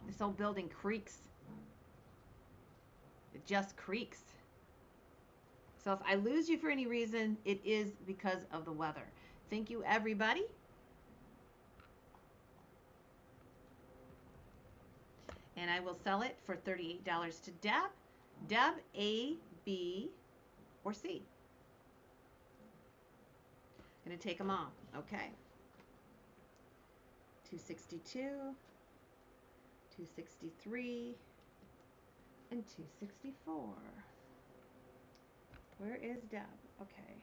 Speaker 1: This old building creaks. It just creaks. So if I lose you for any reason, it is because of the weather. Thank you, everybody. And I will sell it for $38 to Deb. Deb, A, B, or C. I'm going to take them all. Okay. 262, 263, and 264. Where is Deb? Okay.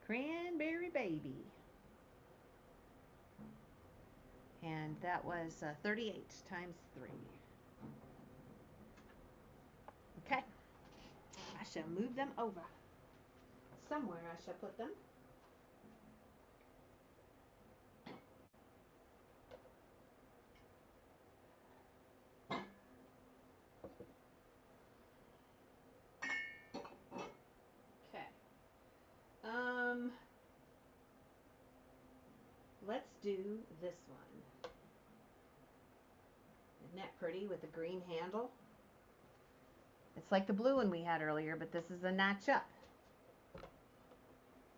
Speaker 1: Cranberry Baby. And that was 38 times 3. Okay. I shall move them over. Somewhere I shall put them. Okay. Let's do this one. Isn't that pretty with the green handle? It's like the blue one we had earlier, but this is a notch up.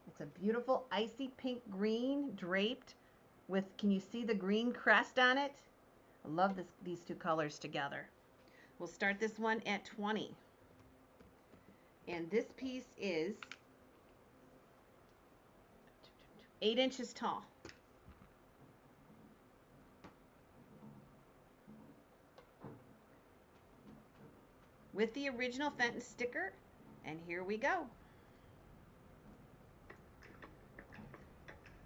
Speaker 1: It's a beautiful icy pink green draped with, can you see the green crest on it? I love these two colors together. We'll start this one at 20. And this piece is 8 inches tall. with the original Fenton sticker. And here we go.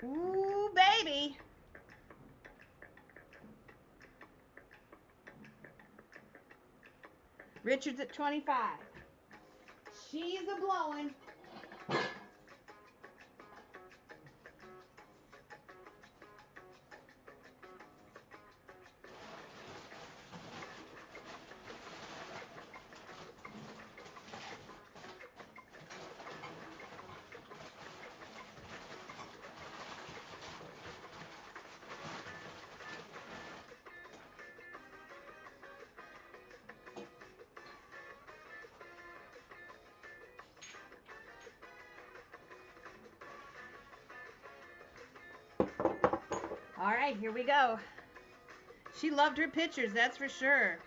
Speaker 1: Ooh, baby. Richard's at 25. She's a blowing. All right, here we go. She loved her pictures, that's for sure.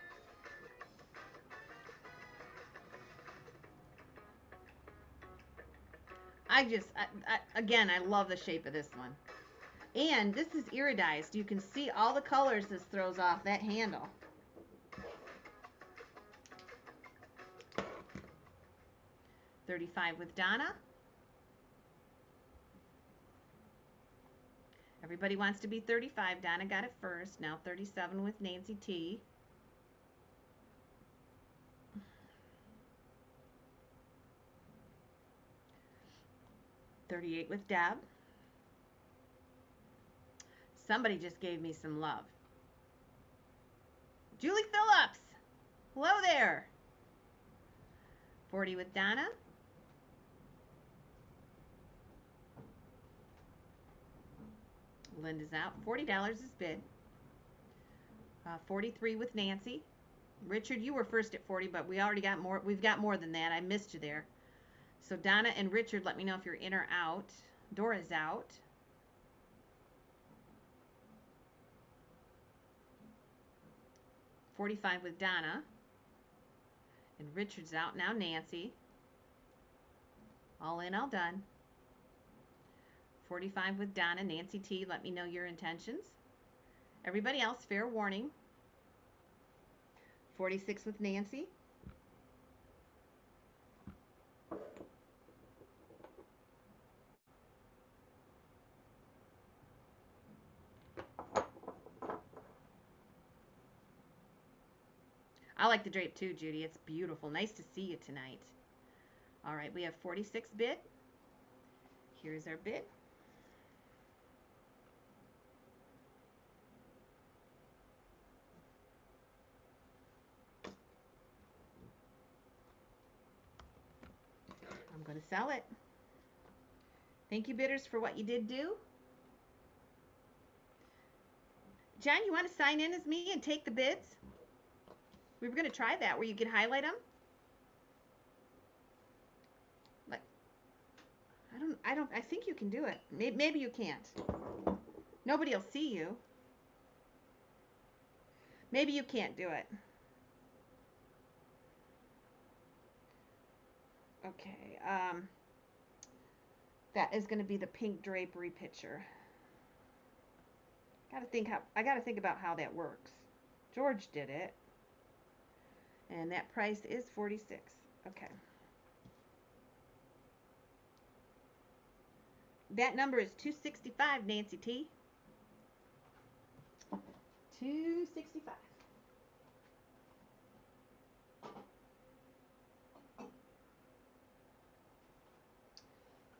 Speaker 1: Again, I love the shape of this one. And this is iridized. You can see all the colors this throws off that handle. $35 with Donna. Everybody wants to be 35. Donna got it first. Now 37 with Nancy T. $38 with Deb. Somebody just gave me some love. Julie Phillips. Hello there. 40 with Donna. Linda's out. $40 is bid. 43 with Nancy. Richard, you were first at 40, but we already got more. We've got more than that. I missed you there. So Donna and Richard, let me know if you're in or out. Dora's out. $45 with Donna. And Richard's out. Now Nancy. All in, all done. 45 with Donna. Nancy T, let me know your intentions. Everybody else, fair warning. 46 with Nancy. I like the drape too, Judy. It's beautiful. Nice to see you tonight. All right, we have 46 bid. Here's our bid. I'm going to sell it. Thank you, bidders, for what you did do. John, you want to sign in as me and take the bids? We were going to try that where you could highlight them. But I think you can do it. Maybe you can't. Nobody will see you. Maybe you can't do it. Okay. That is going to be the pink drapery picture. I got to think about how that works. George did it. And that price is 46. Okay. That number is 265, Nancy T. 265.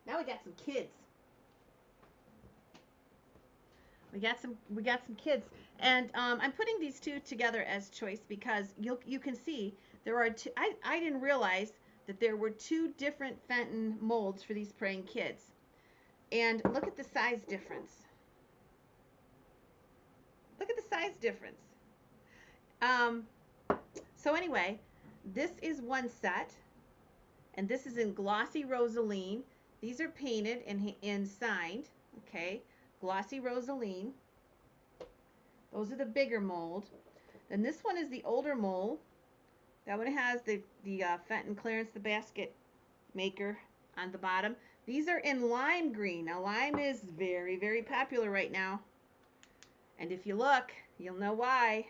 Speaker 1: Now we got some kids. We got some kids, and I'm putting these two together as choice because you can see there are two. I didn't realize that there were two different Fenton molds for these praying kids, and look at the size difference. Look at the size difference. So anyway, this is one set, and this is in glossy rosaline. These are painted and signed. Okay. Glossy rosaline. Those are the bigger mold. Then this one is the older mold. That one has the Fenton Clarence the basket maker on the bottom. These are in lime green. Now lime is very, very popular right now. And if you look, you'll know why.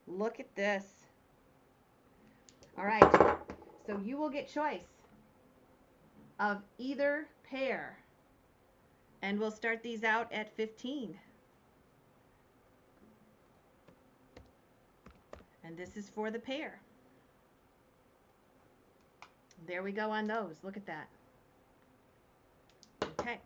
Speaker 1: Look at this. All right. So you will get choice of either pair. And we'll start these out at 15. And this is for the pair. There we go on those. Look at that. Okay.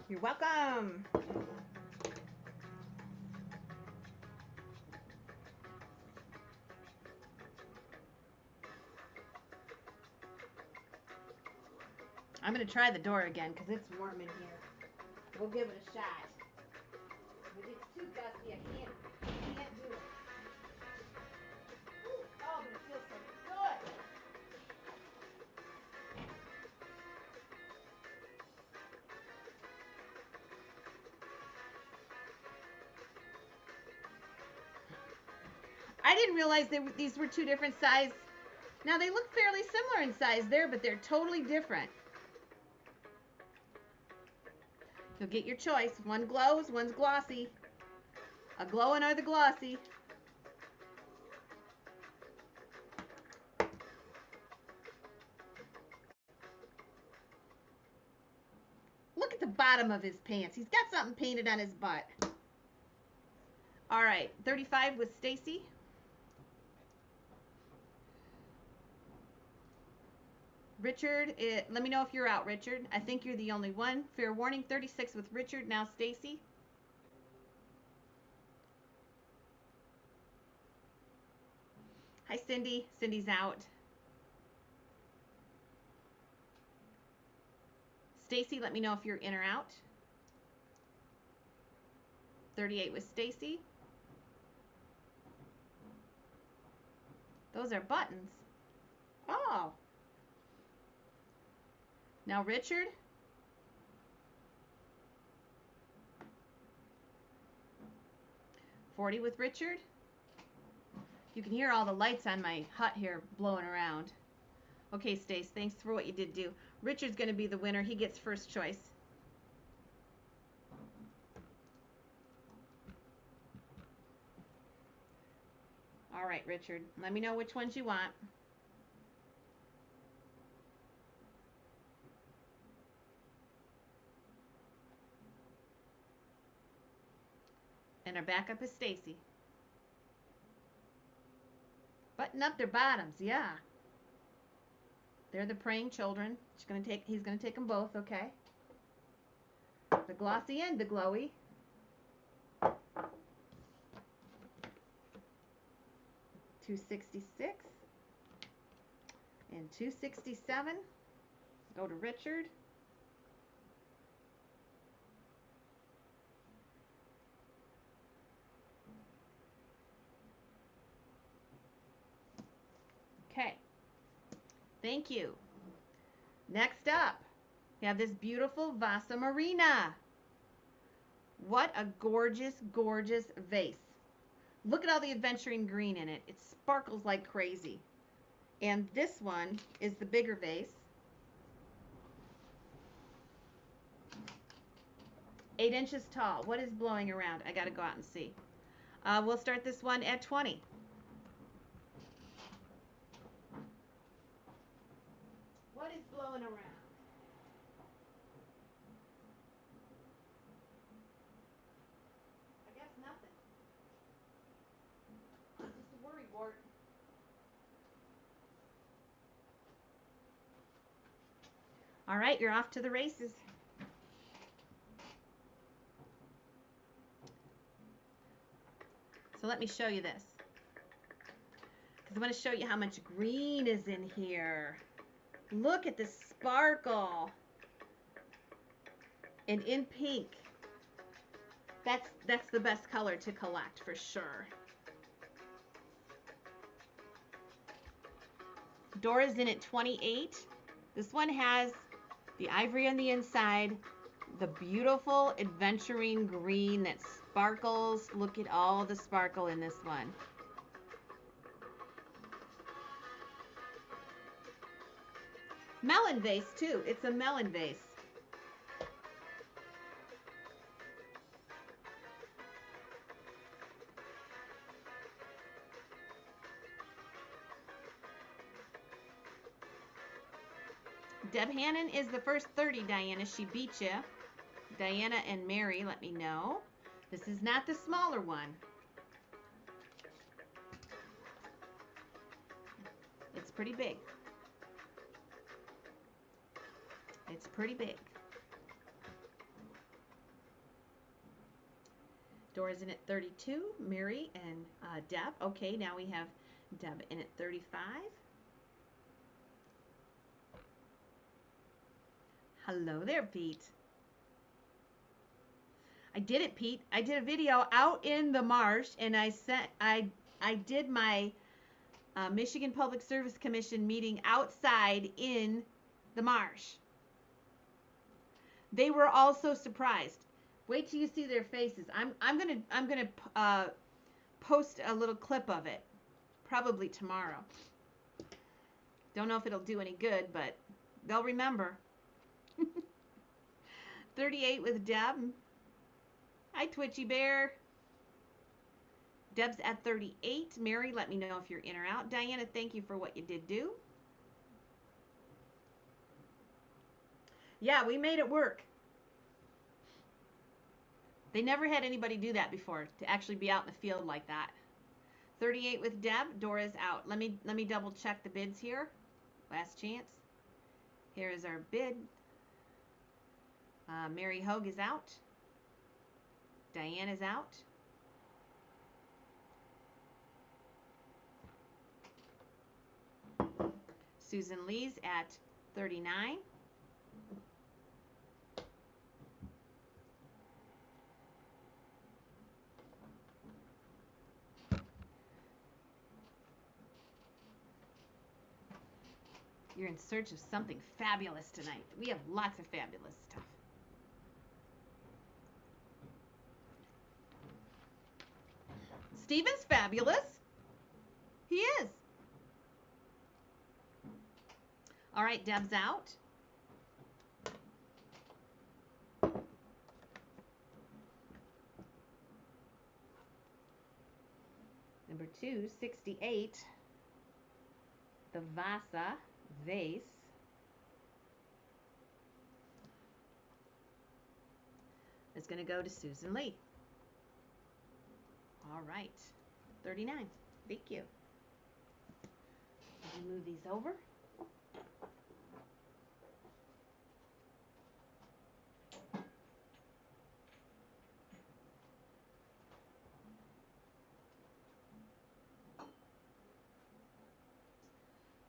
Speaker 1: You're welcome. I'm going to try the door again because it's warm in here. We'll give it a shot. But it's too gusty. I can't do it. Ooh, oh, but it feels so good. I didn't realize these were two different sizes. Now they look fairly similar in size there, but they're totally different. You'll get your choice. One glows, one's glossy. A glowing or the glossy. Look at the bottom of his pants. He's got something painted on his butt. All right, 35 with Stacy. Richard, let me know if you're out, Richard. I think you're the only one. Fair warning, 36 with Richard. Now Stacy. Hi, Cindy. Cindy's out. Stacy, let me know if you're in or out. 38 with Stacy. Those are buttons. Oh. Now Richard. $40 with Richard. You can hear all the lights on my hut here blowing around. Okay, Stace, thanks for what you did do. Richard's going to be the winner. He gets first choice. All right, Richard. Let me know which ones you want. And our backup is Stacy. Button up their bottoms, yeah. They're the praying children. He's gonna take them both, okay? The glossy and the glowy. $266 and $267. Go to Richard. Okay. Thank you. Next up, we have this beautiful Vasa Marina. What a gorgeous, gorgeous vase. Look at all the adventuring green in it. It sparkles like crazy. And this one is the bigger vase. 8 inches tall. What is blowing around? I got to go out and see. We'll start this one at 20. What is blowing around? I guess nothing. Just a worry wart. All right, you're off to the races. So let me show you this. Because I want to show you how much green is in here. Look at the sparkle. And in pink. That's the best color to collect for sure. Dora's in at 28. This one has the ivory on the inside, the beautiful adventuring green that sparkles. Look at all the sparkle in this one. Melon vase too. It's a melon vase. Deb Hannon is the first 30, Diana. She beat you. Diana and Mary, let me know. This is not the smaller one. It's pretty big. It's pretty big. Dora's in at 32. Mary and Deb. Okay, now we have Deb in at 35. Hello there, Pete. I did it, Pete. I did a video out in the marsh, and I did my Michigan Public Service Commission meeting outside in the marsh. They were all so surprised. Wait till you see their faces. I'm gonna post a little clip of it, probably tomorrow. Don't know if it'll do any good, but they'll remember. 38 with Deb. Hi, Twitchy Bear. Deb's at 38. Mary, let me know if you're in or out. Diana, thank you for what you did do. Yeah, we made it work. They never had anybody do that before, to actually be out in the field like that. 38 with Deb. Dora's out. Let me double check the bids here. Last chance. Here is our bid. Mary Hogue is out. Diane is out. Susan Lee's at 39. You're in search of something fabulous tonight. We have lots of fabulous stuff. Steven's fabulous. He is. All right, Deb's out. Number 268, the Vasa vase. Is going to go to Susan Lee. All right, 39. Thank you. Let me move these over.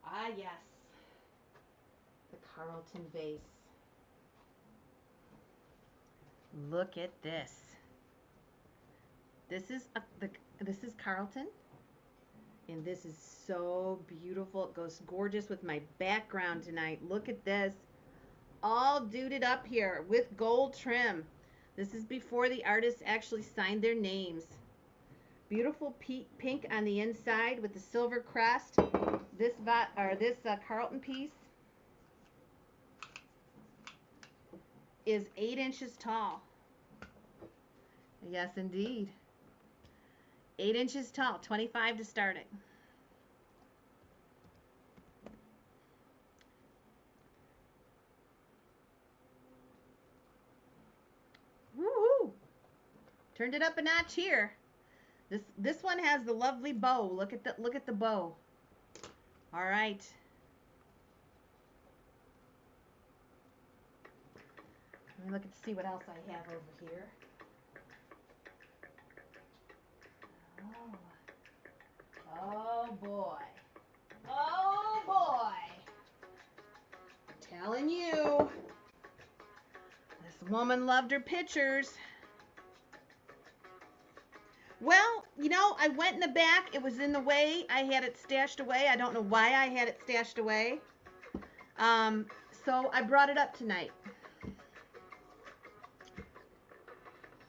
Speaker 1: Ah, yes. The Carlton vase. Look at this. This is Carlton, and this is so beautiful. It goes gorgeous with my background tonight. Look at this, all duded up here with gold trim. This is before the artists actually signed their names. Beautiful pink on the inside with the silver crest. This Carlton piece is 8 inches tall. Yes, indeed. 8 inches tall, 25 to start it. Woohoo! Turned it up a notch here. This one has the lovely bow. Look at the bow. All right. Let me look and see what else I have over here. Oh boy. Oh boy. I'm telling you. This woman loved her pictures. Well, you know, I went in the back. It was in the way. I had it stashed away. I don't know why I had it stashed away. So I brought it up tonight.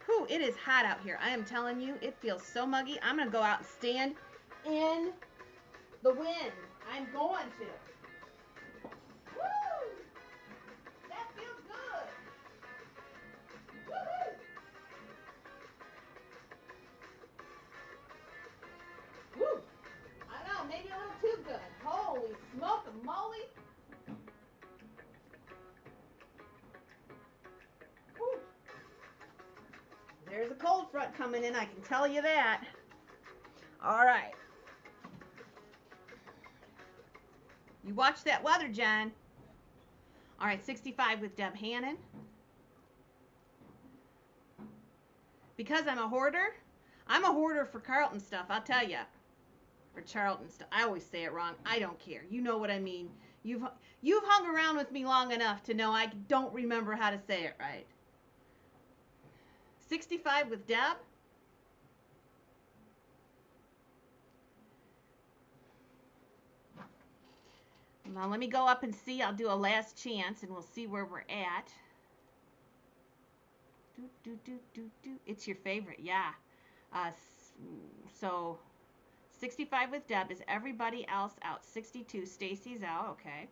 Speaker 1: Whew, it is hot out here. I am telling you, it feels so muggy. I'm going to go out and stand in the wind. I'm going to. Woo! front coming in, I can tell you that. All right. You watch that weather, John. All right, 65 with Deb Hannon. Because I'm a hoarder for Carlton stuff, I'll tell you. Or Charlton stuff. I always say it wrong. I don't care. You know what I mean. You've hung around with me long enough to know I don't remember how to say it right. 65 with Deb. Now let me go up and see. I'll do a last chance and we'll see where we're at. It's your favorite, yeah. So 65 with Deb. Is everybody else out? 62. Stacy's out. Okay.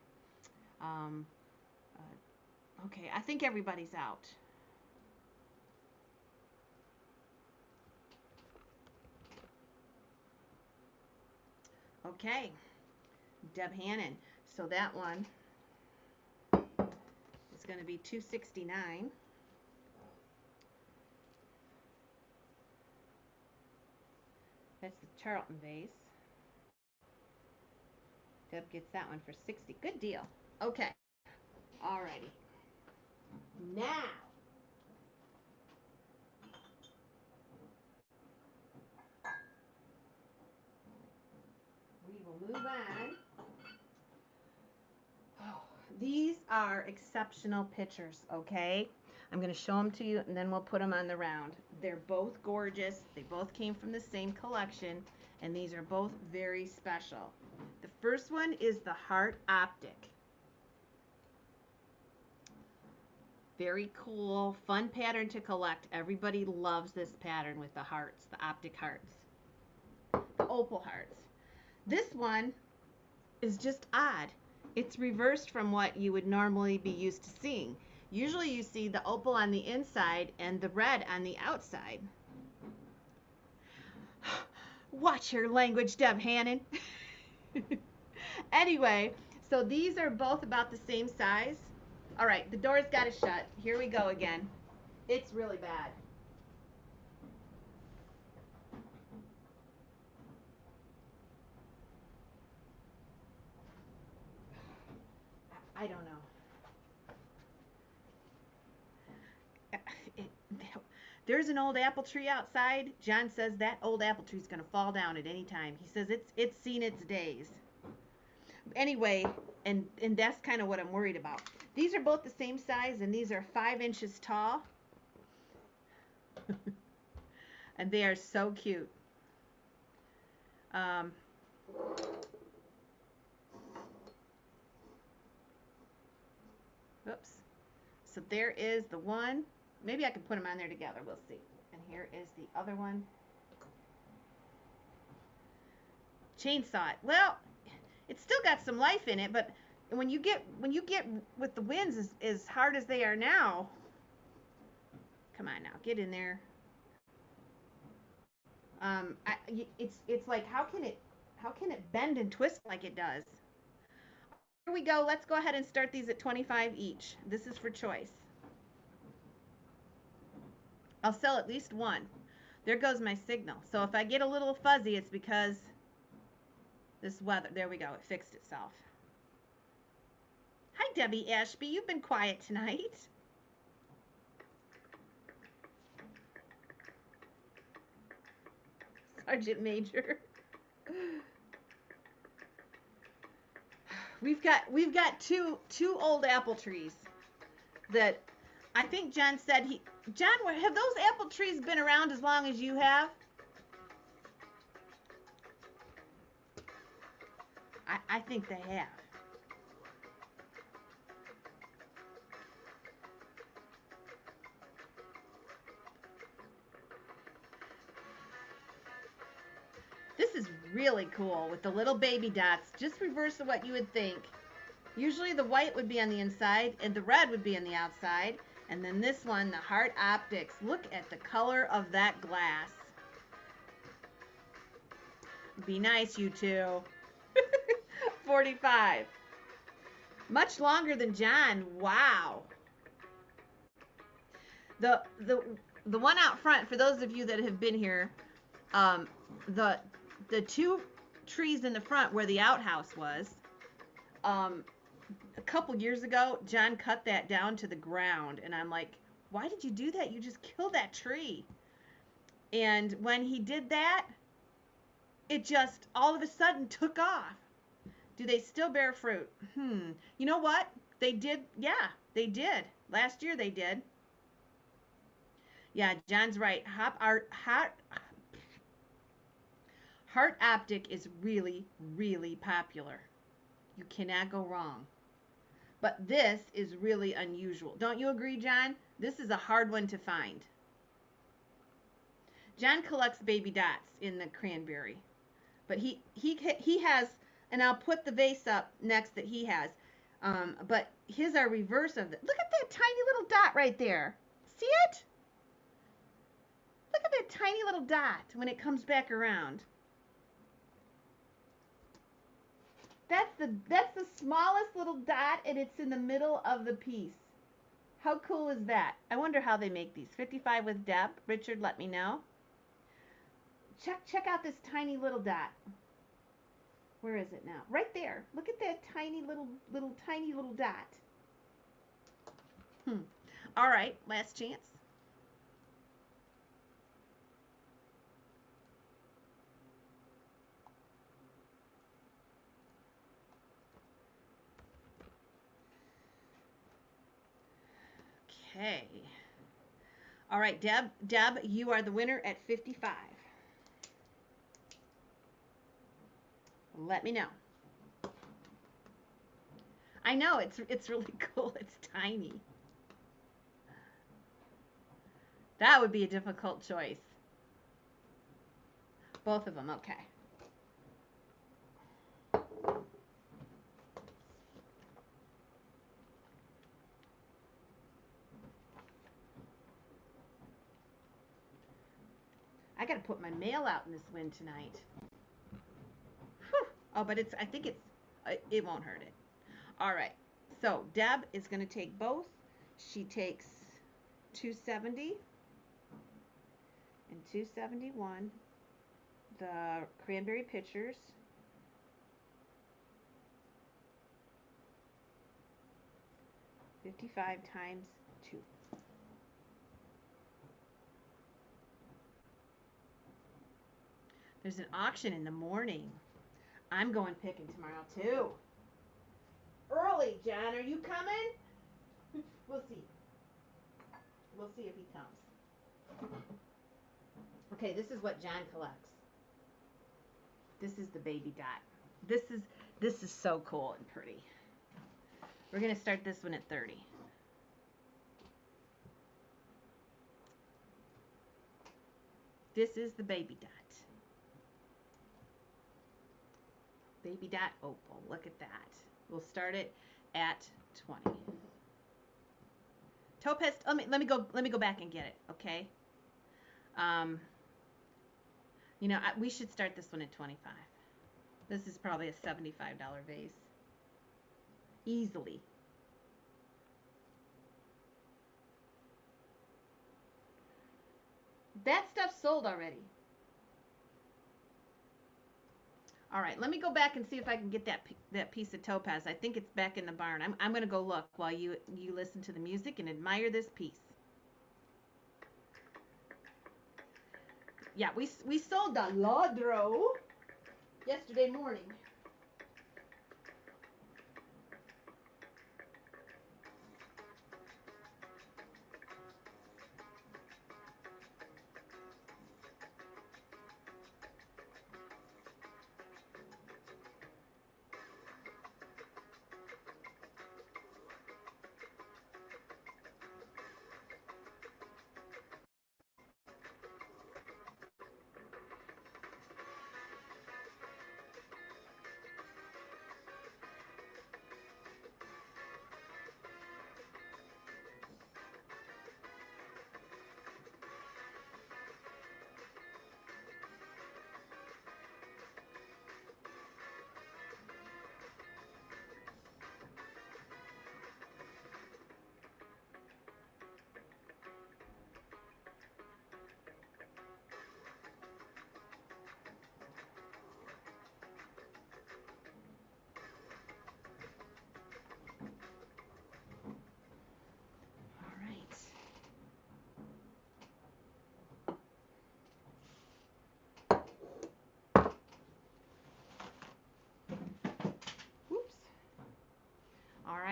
Speaker 1: Okay, I think everybody's out. Okay. Deb Hannon. So that one is going to be 269. That's the Charlton vase. Deb gets that one for 60. Good deal. Okay. Alrighty. Now, we will move on. Oh, these are exceptional pictures, okay? I'm going to show them to you, and then we'll put them on the round. They're both gorgeous. They both came from the same collection, and these are both very special. The first one is the Heart Optic. Very cool, fun pattern to collect. Everybody loves this pattern with the hearts, the optic hearts, the opal hearts. This one is just odd. It's reversed from what you would normally be used to seeing. Usually you see the opal on the inside and the red on the outside. Watch your language, Deb Hannon. Anyway, so these are both about the same size. All right, the door's got to shut. Here we go again. It's really bad. I don't know. There's an old apple tree outside. John says that old apple tree is going to fall down at any time. He says it's seen its days. Anyway, and that's kind of what I'm worried about. These are both the same size, and these are 5 inches tall. And they are so cute. Oops. So there is the one. Maybe I can put them on there together. We'll see. And here is the other one. Chainsaw it. Well, it's still got some life in it, but when you get with the winds as hard as they are now, come on now, get in there. It's like how can it bend and twist like it does? Here we go. Let's go ahead and start these at 25 each. This is for choice. I'll sell at least one. There goes my signal. So if I get a little fuzzy, it's because this weather. There we go. It fixed itself. Hi, Debbie Ashby. You've been quiet tonight. Sergeant Major. We've got two old apple trees that I think John said John, have those apple trees been around as long as you have? I think they have. This is really cool with the little baby dots. Just reverse of what you would think. Usually the white would be on the inside and the red would be on the outside. And then this one, the Heart Optics. Look at the color of that glass. Be nice, you two. 45. Much longer than John. Wow. the one out front, for those of you that have been here, um, the two trees in the front where the outhouse was, a couple years ago, John cut that down to the ground, and I'm like, why did you do that? You just killed that tree. And when he did that, it just all of a sudden took off. Do they still bear fruit? You know what? They did. Yeah, they did. Last year they did. Yeah, John's right. Heart Optic is really, really popular. You cannot go wrong. But this is really unusual. Don't you agree, John? This is a hard one to find. John collects baby dots in the cranberry. But he has, and I'll put the vase up next that he has. But his are reverse of it. Look at that tiny little dot right there. See it? Look at that tiny little dot when it comes back around. That's the smallest little dot, and it's in the middle of the piece. How cool is that? I wonder how they make these. 55 with Deb. Richard, let me know. Check out this tiny little dot. Where is it now? Right there. Look at that tiny little dot. All right, last chance. Okay. All right, Deb, you are the winner at 55. Let me know. I know, it's really cool. It's tiny. That would be a difficult choice. Both of them, okay. I got to put my mail out in this wind tonight. Whew. Oh, but I think it won't hurt it. All right. So Deb is going to take both. She takes 270 and 271. The cranberry pitchers. $55 times 2. There's an auction in the morning. I'm going picking tomorrow too. Early, John. Are you coming? We'll see. We'll see if he comes. Okay, this is what John collects. This is the baby dot. This is so cool and pretty. We're going to start this one at 30. This is the baby dot. Baby dot opal. Look at that. We'll start it at 20. Topaz. Let me go back and get it. Okay. You know, we should start this one at 25. This is probably a $75 vase. Easily. That stuff sold already. All right, let me go back and see if I can get that piece of topaz. I think it's back in the barn. I'm going to go look while you listen to the music and admire this piece. Yeah, we sold the Ladro yesterday morning.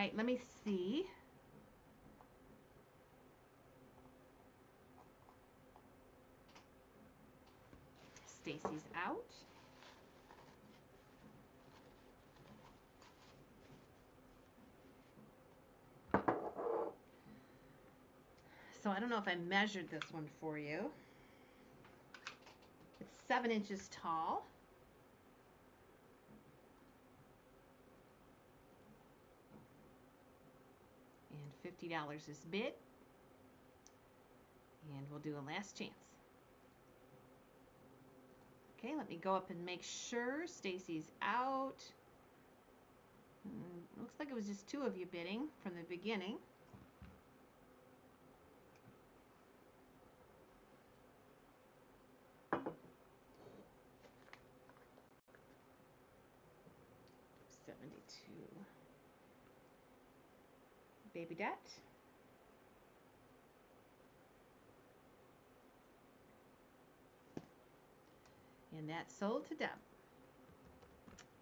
Speaker 1: right, let me see. Stacy's out. So I don't know if I measured this one for you. It's 7 inches tall. And $50 is bid. And we'll do a last chance. Okay, let me go up and make sure Stacy's out. Looks like it was just 2 of you bidding from the beginning. $72. Baby debt. And that sold to Deb.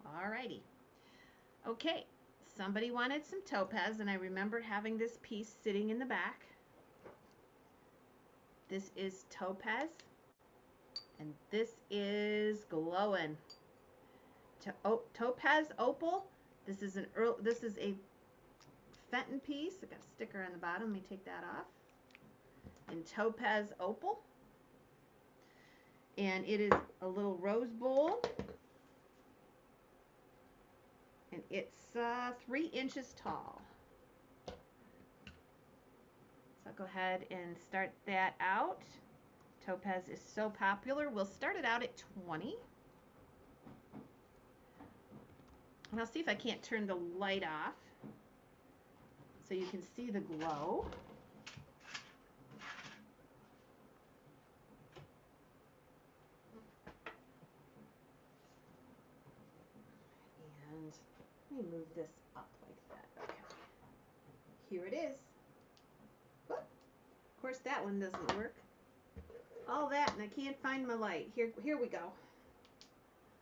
Speaker 1: Alrighty. Okay, somebody wanted some topaz, and I remember having this piece sitting in the back. This is topaz, and this is glowing. Topaz opal. This is a Fenton piece. I got a sticker on the bottom. Let me take that off. In topaz opal. And it is a little rose bowl. And it's 3 inches tall. So I'll go ahead and start that out. Topaz is so popular. We'll start it out at 20. And I'll see if I can't turn the light off so you can see the glow. And let me move this up like that. Okay. Here it is. Whoop. Of course, that one doesn't work. All that, and I can't find my light. Here we go.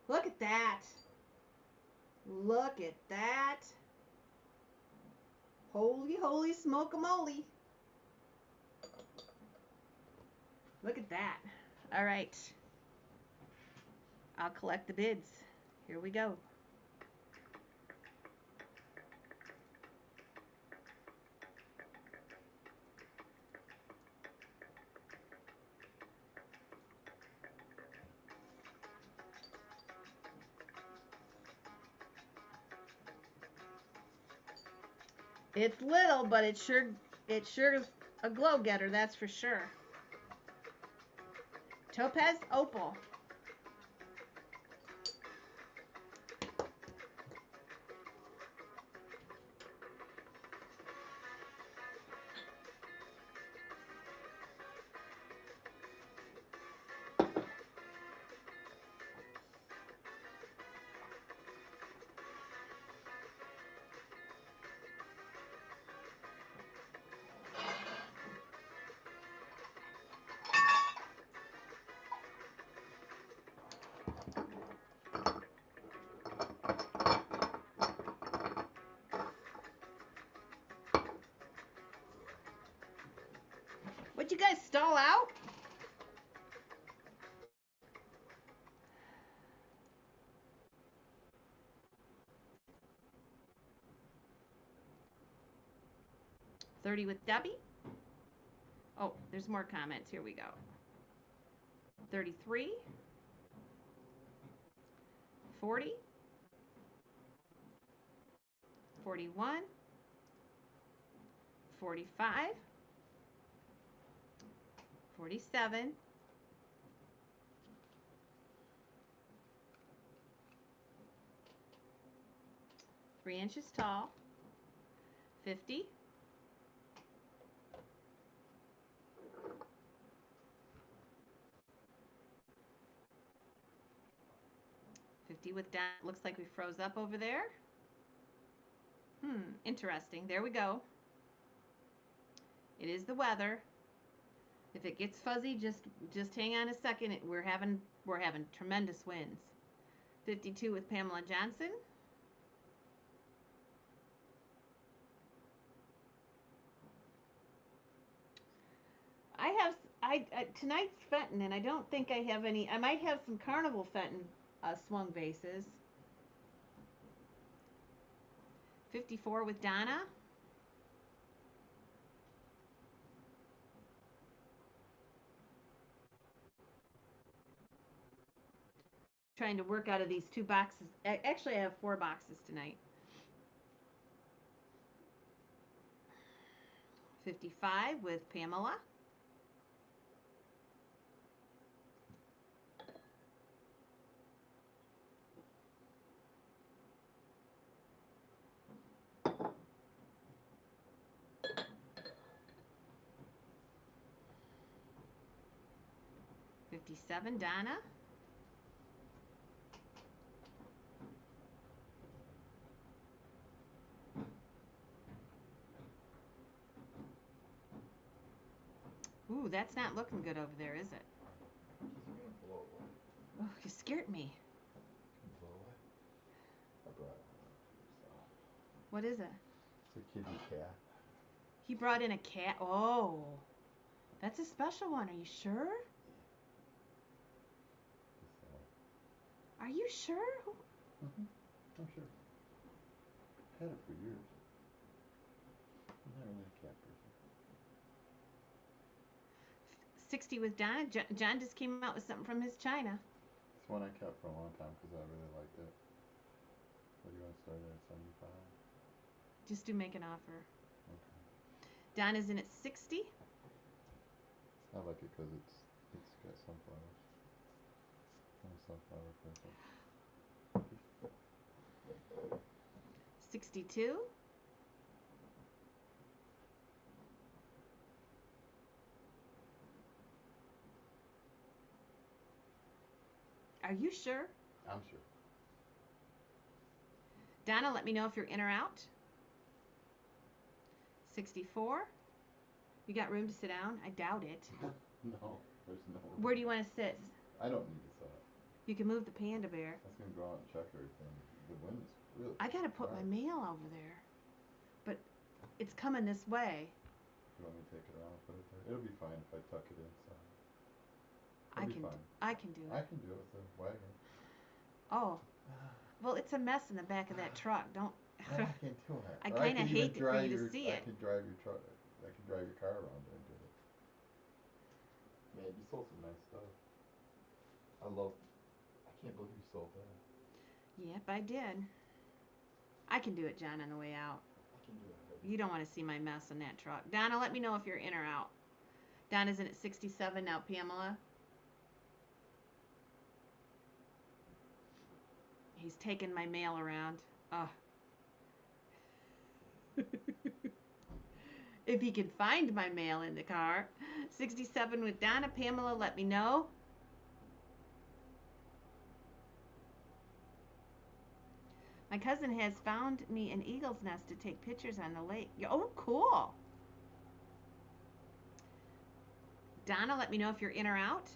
Speaker 1: Look at that. Look at that. Holy, holy smoke-a-moly. Look at that. All right. I'll collect the bids. Here we go. It's little, but it's sure a glow getter, that's for sure. Topaz opal. Would you guys stall out? $30 with Debbie. Oh, there's more comments. Here we go. 33. 40. 41. 45. 47. 3 inches tall. 50. 50 with down. Looks like we froze up over there. Interesting. There we go. It is the weather. If it gets fuzzy, just hang on a second. We're having tremendous winds. 52 with Pamela Johnson. I tonight's Fenton, and I don't think I have any. I might have some Carnival Fenton swung vases. 54 with Donna. Trying to work out of these 2 boxes. Actually, I have 4 boxes tonight. 55 with Pamela. $57, Donna. Ooh, that's not looking good over there, is it?
Speaker 2: It's gonna blow away.
Speaker 1: Oh, you scared me.
Speaker 2: It's gonna blow away. I brought one up.
Speaker 1: What is it?
Speaker 2: It's a kitty cat.
Speaker 1: He brought in a cat. Oh, that's a special one. Are you sure?
Speaker 2: Yeah.
Speaker 1: Are you sure?
Speaker 2: I'm sure. Had it for years. I'm not really a cat person.
Speaker 1: 60 with Donna. John just came out with something from his China.
Speaker 2: It's one I kept for a long time because I really liked it. What do you want to start at 75?
Speaker 1: Just do make an offer.
Speaker 2: Okay.
Speaker 1: Donna's in at 60.
Speaker 2: I like it because it's got sunflowers. I'm a sunflower person.
Speaker 1: 62. Are you sure?
Speaker 2: I'm sure.
Speaker 1: Donna, let me know if you're in or out. 64. You got room to sit down? I doubt it.
Speaker 2: No, there's no room.
Speaker 1: Where do you want to sit?
Speaker 2: I don't need to sit.
Speaker 1: You can move the panda bear.
Speaker 2: I was going to go out and check everything. The wind is really
Speaker 1: I got to put my mail over there. But it's coming this way.
Speaker 2: You want me to take it around and put it there? It'll be fine if I tuck it inside.
Speaker 1: I can do it.
Speaker 2: I can do it with the wagon.
Speaker 1: Oh. Well, it's a mess in the back of that truck. Don't.
Speaker 2: No, I can't do it.
Speaker 1: I kind of hate for you to see it.
Speaker 2: I could drive your truck. I could drive your car around there and do it. Man, you sold some nice stuff. I can't believe you sold that.
Speaker 1: Yep, I did. I can do it, John, on the way out.
Speaker 2: I can do it.
Speaker 1: You don't want to see my mess in that truck. Donna, let me know if you're in or out. Donna's in at 67 now, Pamela. He's taking my mail around. Ugh. If he can find my mail in the car. 67 with Donna. Pamela, let me know. My cousin has found me an eagle's nest to take pictures on the lake. Oh, cool. Donna, let me know if you're in or out.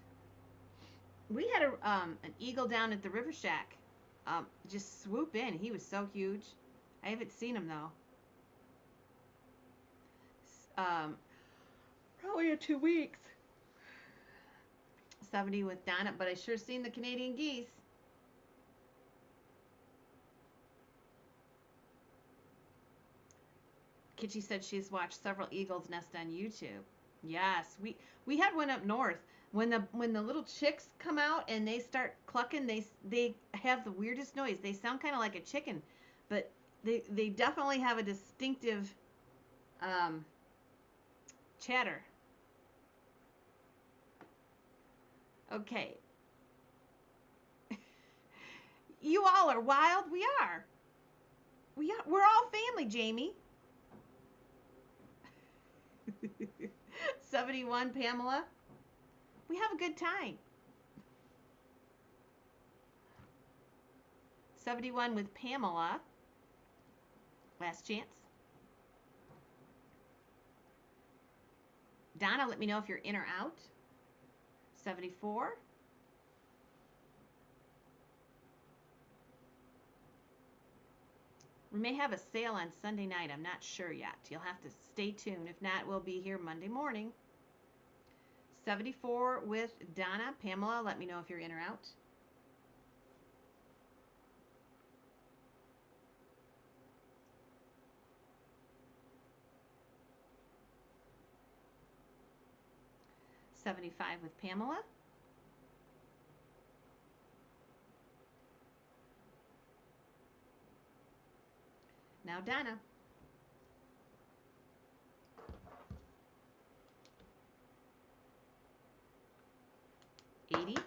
Speaker 1: We had an eagle down at the River Shack just swoop in. He was so huge. I haven't seen him, though. Probably in 2 weeks. 70 with Donna, but I sure seen the Canadian geese. Kitchi said she's watched several eagles nest on YouTube. Yes, we had one up north. When the little chicks come out and they start clucking, they have the weirdest noise. They sound kind of like a chicken, but they definitely have a distinctive chatter. Okay. You all are wild. We are. We're all family, Jamie. 71, Pamela. We have a good time. 71 with Pamela. Last chance. Donna, let me know if you're in or out. 74. We may have a sale on Sunday night. I'm not sure yet. You'll have to stay tuned. If not, we'll be here Monday morning. 74 with Donna. Pamela, let me know if you're in or out. $75 with Pamela. Now Donna. $80.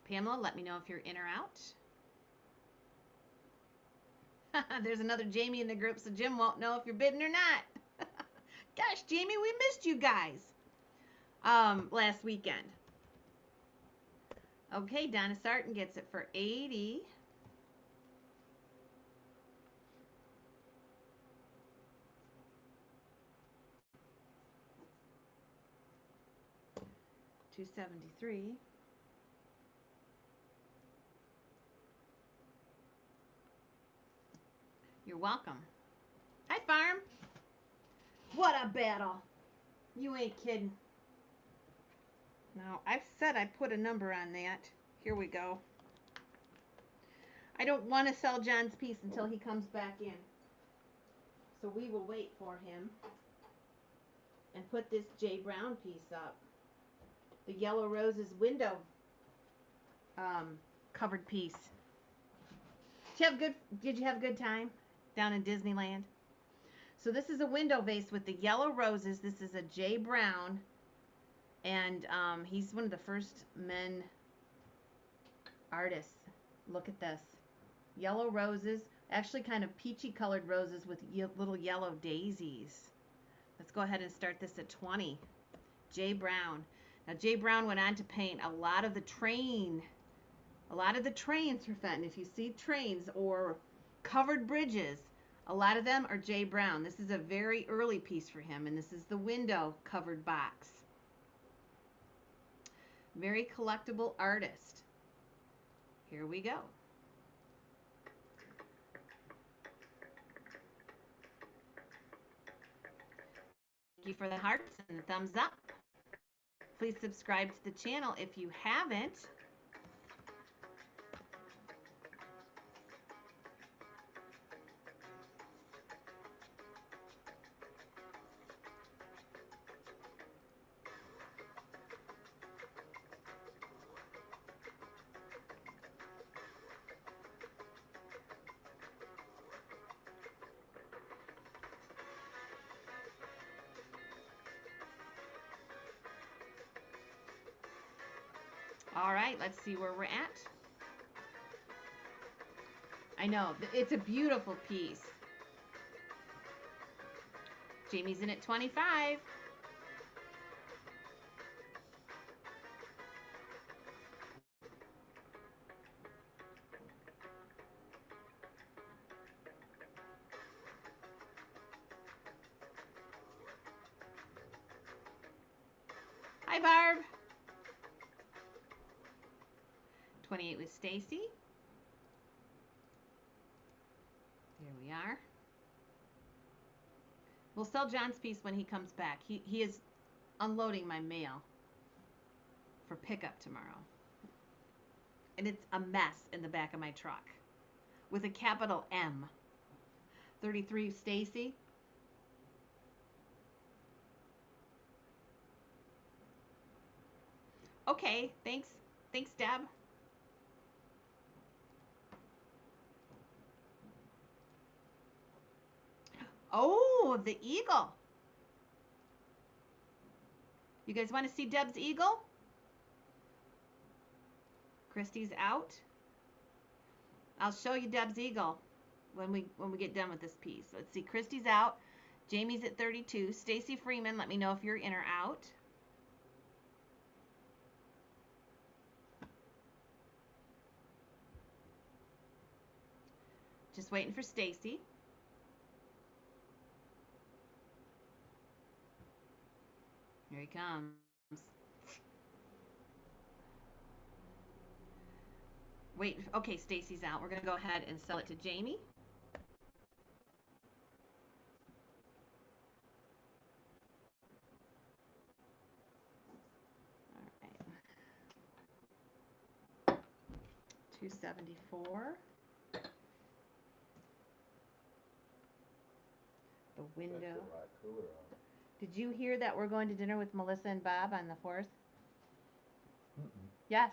Speaker 1: Pamela, let me know if you're in or out. There's another Jamie in the group, so Jim won't know if you're bidding or not. Gosh, Jamie, we missed you guys last weekend. Okay, Donna Sarton gets it for 80. $273. You're welcome. Hi, Farm. What a battle. You ain't kidding. Now, I've said I put a number on that. Here we go. I don't want to sell John's piece until he comes back in. So we will wait for him and put this J. Brown piece up. The Yellow Roses window covered piece. Did you have a good time down in Disneyland? So this is a window vase with the yellow roses. This is a J. Brown. And he's one of the first men artists. Look at this. Yellow roses. Actually kind of peachy colored roses with little yellow daisies. Let's go ahead and start this at 20. J. Brown. Now J. Brown went on to paint a lot of the trains for Fenton. If you see trains or covered bridges, a lot of them are J. Brown. This is a very early piece for him, and this is the window covered box. Very collectible artist. Here we go. Thank you for the hearts and the thumbs up. Please subscribe to the channel if you haven't. All right, let's see where we're at. I know, it's a beautiful piece. Jamie's in at 25. Hi, Barb. 28 with Stacy. There we are. We'll sell John's piece when he comes back. He is unloading my mail for pickup tomorrow. And it's a mess in the back of my truck with a capital M. 33 Stacy. Okay, thanks. Thanks, Deb. Oh, the eagle. You guys want to see Deb's eagle? Christy's out. I'll show you Deb's eagle when we get done with this piece. Let's see. Christy's out. Jamie's at 32. Stacy Freeman, let me know if you're in or out. Just waiting for Stacy. Here he comes. Wait, okay, Stacy's out. We're going to go ahead and sell it to Jamie. All right. $274. The window.
Speaker 2: That's a lot cooler out.
Speaker 1: Did you hear that we're going to dinner with Melissa and Bob on the 4th?
Speaker 2: Mm-mm.
Speaker 1: Yes.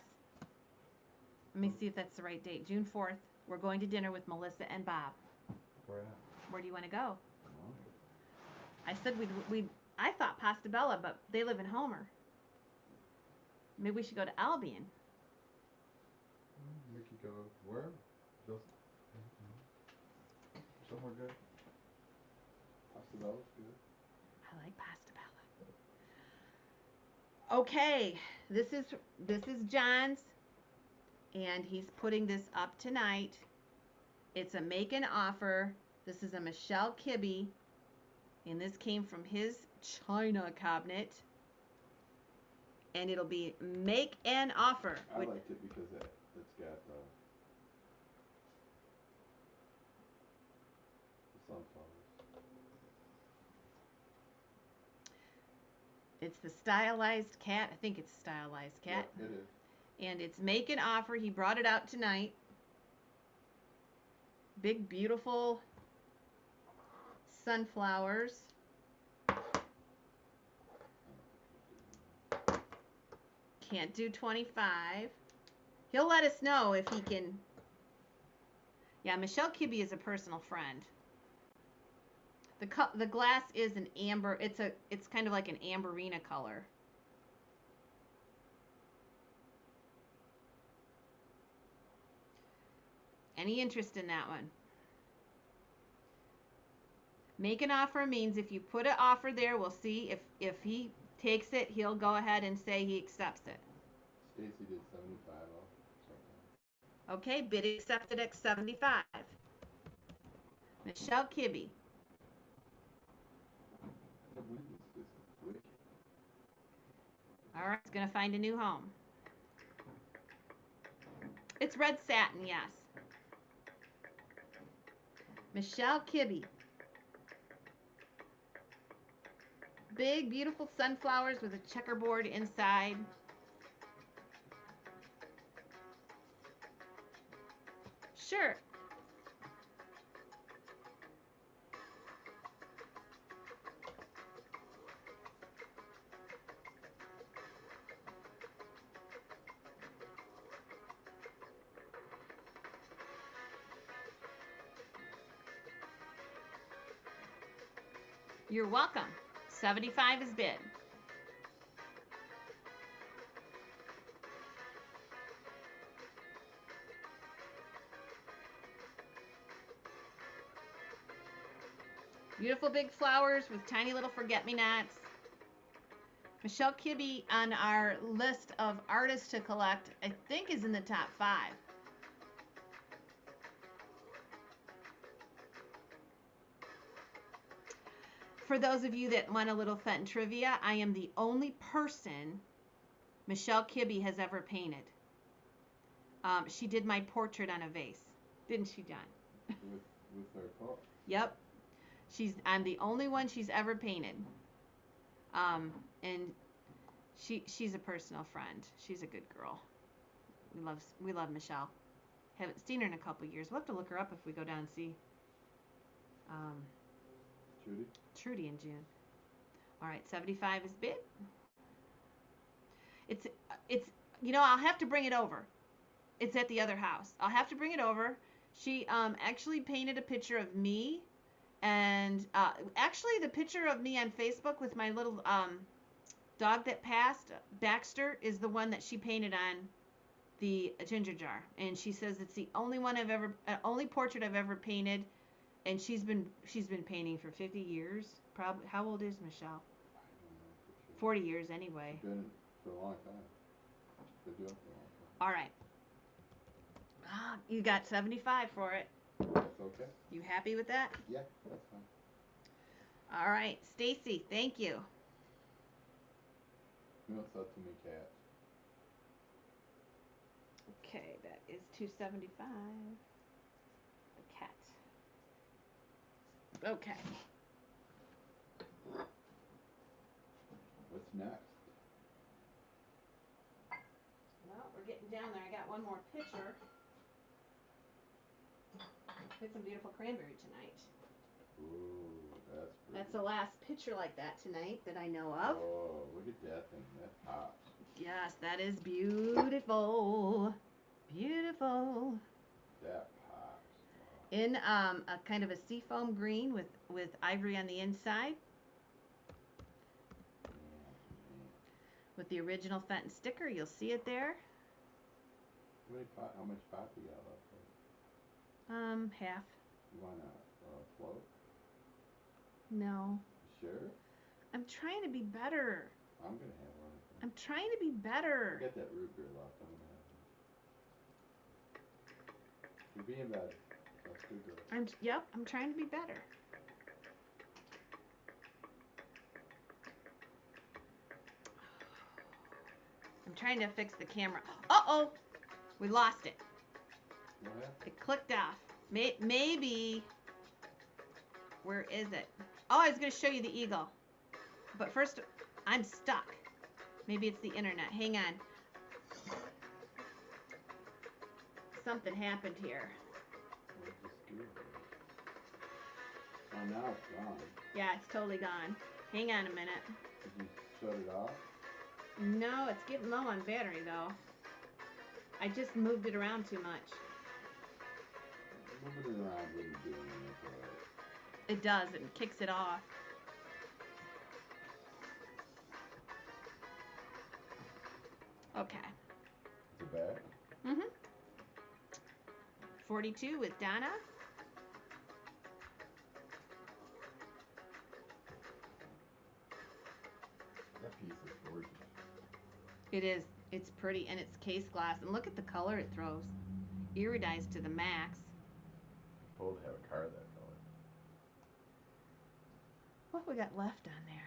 Speaker 1: Let me see if that's the right date. June 4th. We're going to dinner with Melissa and Bob.
Speaker 2: Where at?
Speaker 1: Where do you want to go?
Speaker 2: Oh.
Speaker 1: I said I thought Pastabella, but they live in Homer. Maybe we should go to Albion.
Speaker 2: We could go where? Just somewhere good. Pastabella's good.
Speaker 1: I like Pastabella. Okay, this is John's, and he's putting this up tonight. It's a make an offer. This is a Michelle Kibbe, and this came from his china cabinet. And it'll be make an offer.
Speaker 2: I liked it because it's got the sunflowers.
Speaker 1: It's the stylized cat. I think it's a stylized cat.
Speaker 2: Yeah, it is.
Speaker 1: And it's make an offer. He brought it out tonight. Big, beautiful sunflowers. Can't do 25. He'll let us know if he can. Yeah, Michelle Kibbe is a personal friend. The glass is an amber. It's kind of like an amberina color. Any interest in that one? Make an offer means if you put an offer there, we'll see if he takes it, he'll go ahead and say he accepts it.
Speaker 2: Stacy did 75 off. Something.
Speaker 1: Okay, bid accepted at 75. Michelle Kibbe. All right, it's going to find a new home. It's red satin, yes. Michelle Kibbe. Big, beautiful sunflowers with a checkerboard inside. Sure. You're welcome. 75 is bid. Beautiful big flowers with tiny little forget-me-nots. Michelle Kibbe on our list of artists to collect, I think, is in the top 5. For those of you that want a little Fenton trivia, I am the only person Michelle Kibbe has ever painted. She did my portrait on a vase, didn't she, John?
Speaker 2: With her car.
Speaker 1: Yep. I'm the only one she's ever painted. And she's a personal friend. She's a good girl. We love Michelle. Haven't seen her in a couple years. We'll have to look her up if we go down and see Trudy in June. All right, 75 is bid. It's I'll have to bring it over. It's at the other house. I'll have to bring it over. She actually painted a picture of me, and actually the picture of me on Facebook with my little dog that passed, Baxter, is the one that she painted on the ginger jar. And she says it's the only portrait I've ever painted. And she's been painting for 50 years. Probably. How old is Michelle? 40 years anyway.
Speaker 2: She's been for a long time. Been doing it for a long time.
Speaker 1: All right. You got 75 for it.
Speaker 2: That's okay.
Speaker 1: You happy with that?
Speaker 2: Yeah, that's fine.
Speaker 1: All right, Stacy, thank you.
Speaker 2: You don't sell too many cats.
Speaker 1: Okay, that is $2.75. The cat. Okay.
Speaker 2: What's next?
Speaker 1: Well, we're getting down there. I got one more pitcher. Hit some beautiful cranberry tonight.
Speaker 2: Ooh, that's pretty.
Speaker 1: That's the last pitcher like that tonight that I know of.
Speaker 2: Oh, look at that thing. That pops.
Speaker 1: Yes, that is beautiful. Beautiful.
Speaker 2: That pops. Wow.
Speaker 1: In a kind of a seafoam green with ivory on the inside.
Speaker 2: Man.
Speaker 1: With the original Fenton sticker, you'll see it there.
Speaker 2: How much pop you got left?
Speaker 1: Half.
Speaker 2: You want a float?
Speaker 1: No.
Speaker 2: You sure?
Speaker 1: I'm trying to be better.
Speaker 2: I'm gonna have one.
Speaker 1: I'm trying to be better.
Speaker 2: I got that root beer left. I'm gonna have one. You're being better. That's good, girl.
Speaker 1: I'm trying to be better. I'm trying to fix the camera. Uh-oh! We lost it.
Speaker 2: What happened?
Speaker 1: It clicked off. Maybe. Where is it? Oh, I was going to show you the eagle. But first, I'm stuck. Maybe it's the internet. Hang on. Something happened here.
Speaker 2: Oh, now it's gone.
Speaker 1: Yeah, it's totally gone. Hang on a minute.
Speaker 2: Did you shut it off?
Speaker 1: No, it's getting low on battery, though. I just moved it around too much.
Speaker 2: Moving it around wouldn't do anything for it.
Speaker 1: It does. It kicks it off. Okay.
Speaker 2: Is it back?
Speaker 1: Mm-hmm. 42 with Donna.
Speaker 2: That piece is gorgeous.
Speaker 1: It is. It's pretty, and it's case glass. And look at the color it throws. Iridized to the max.
Speaker 2: Cool to have a car that color.
Speaker 1: What we got left on there?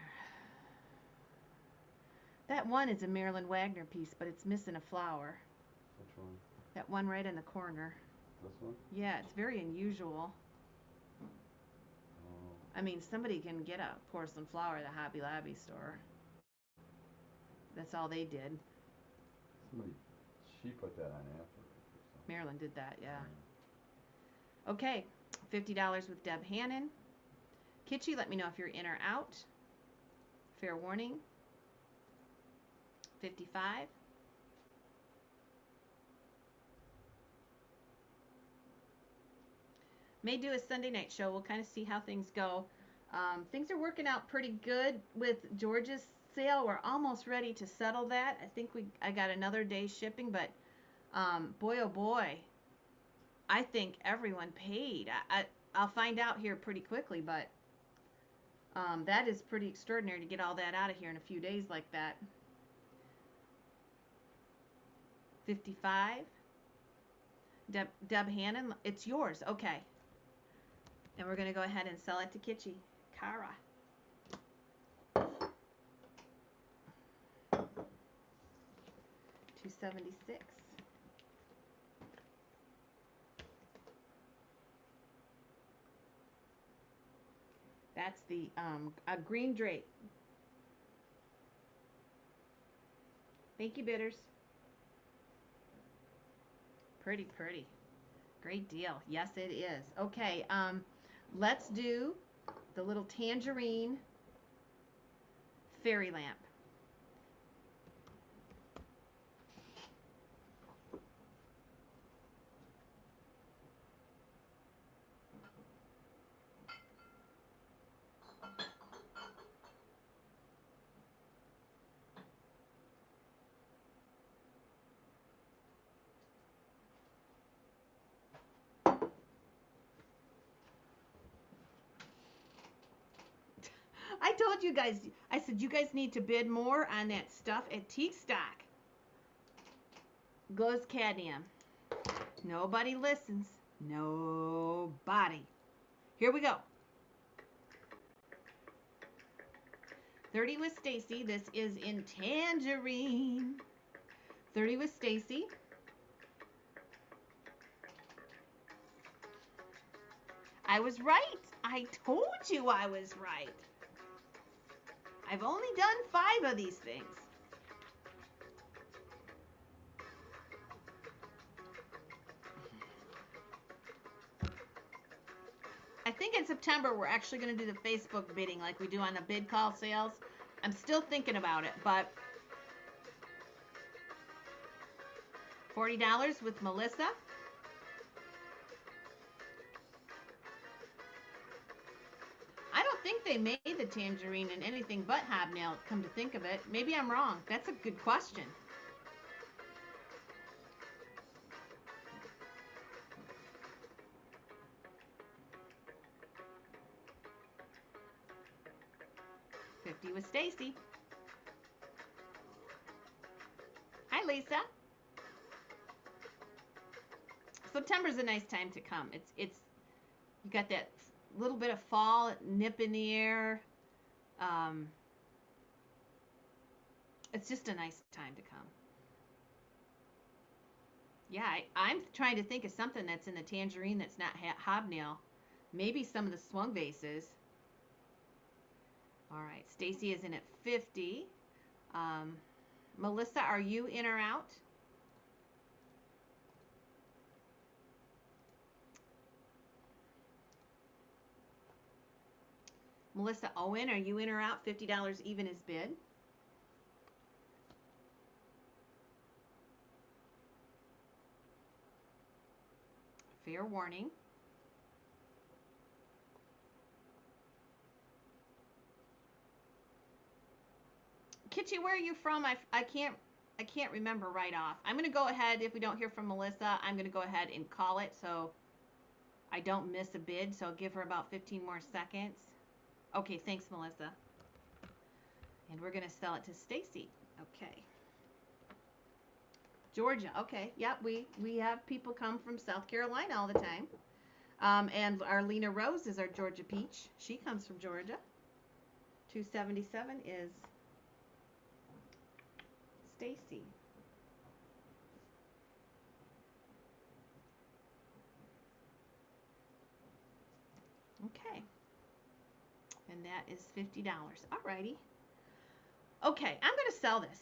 Speaker 1: That one is a Marilyn Wagner piece, but it's missing a flower.
Speaker 2: Which one?
Speaker 1: That one right in the corner.
Speaker 2: This one?
Speaker 1: Yeah, it's very unusual.
Speaker 2: Oh.
Speaker 1: I mean, somebody can get a porcelain flower at a Hobby Lobby store. That's all they did.
Speaker 2: She put that on afterwards or something.
Speaker 1: Marilyn did that, yeah. Okay, $50 with Deb Hannon. Kitschy, let me know if you're in or out. Fair warning. 55. May do a Sunday night show. We'll kind of see how things go. Things are working out pretty good with George's sale. We're almost ready to settle that. I think I got another day shipping, but boy oh boy, I think everyone paid. I'll find out here pretty quickly, but that is pretty extraordinary to get all that out of here in a few days like that. 55. Deb Hannon, it's yours. Okay. And we're going to go ahead and sell it to Kitschy. Kara. $2.76. That's the a green drape. Thank you, bidders. Pretty, pretty. Great deal. Yes, it is. Okay, let's do the little tangerine fairy lamp. I told you guys, I said you guys need to bid more on that stuff at Teak Stock. Goes cadmium. Nobody listens. Nobody. Here we go. 30 with Stacy. This is in tangerine. 30 with Stacy. I was right. I told you I was right. I've only done 5 of these things. I think in September we're actually going to do the Facebook bidding like we do on the bid call sales. I'm still thinking about it, but $40 with Melissa. I don't think they made the tangerine in anything but hobnail, come to think of it. Maybe I'm wrong. That's a good question. $50 with Stacy. Hi, Lisa. September's a nice time to come. It's you got that little bit of fall nip in the air. It's just a nice time to come. Yeah, I'm trying to think of something that's in the tangerine that's not hobnail. Maybe some of the swung vases. All right, Stacy is in at 50. Melissa, are you in or out? Melissa Owen, are you in or out? $50 even is bid. Fair warning. Kitchi, where are you from? I can't remember right off. I'm going to go ahead, if we don't hear from Melissa, I'm going to go ahead and call it so I don't miss a bid. So I'll give her about 15 more seconds. Okay, thanks, Melissa. And we're going to sell it to Stacy. Okay. Georgia. Okay. Yep, we have people come from South Carolina all the time. And Arlena Rose is our Georgia peach. She comes from Georgia. 277 is Stacy. Okay. And that is $50. Alrighty. Okay, I'm going to sell this.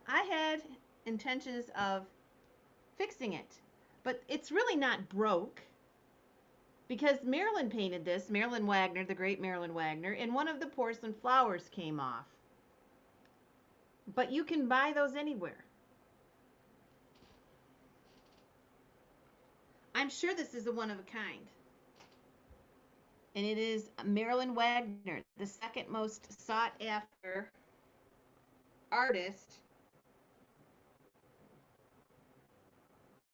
Speaker 1: I had intentions of fixing it, but it's really not broke because Marilyn painted this, Marilyn Wagner, the great Marilyn Wagner, and one of the porcelain flowers came off. But you can buy those anywhere. I'm sure this is a one of a kind. And it is Marilyn Wagner, the second most sought after artist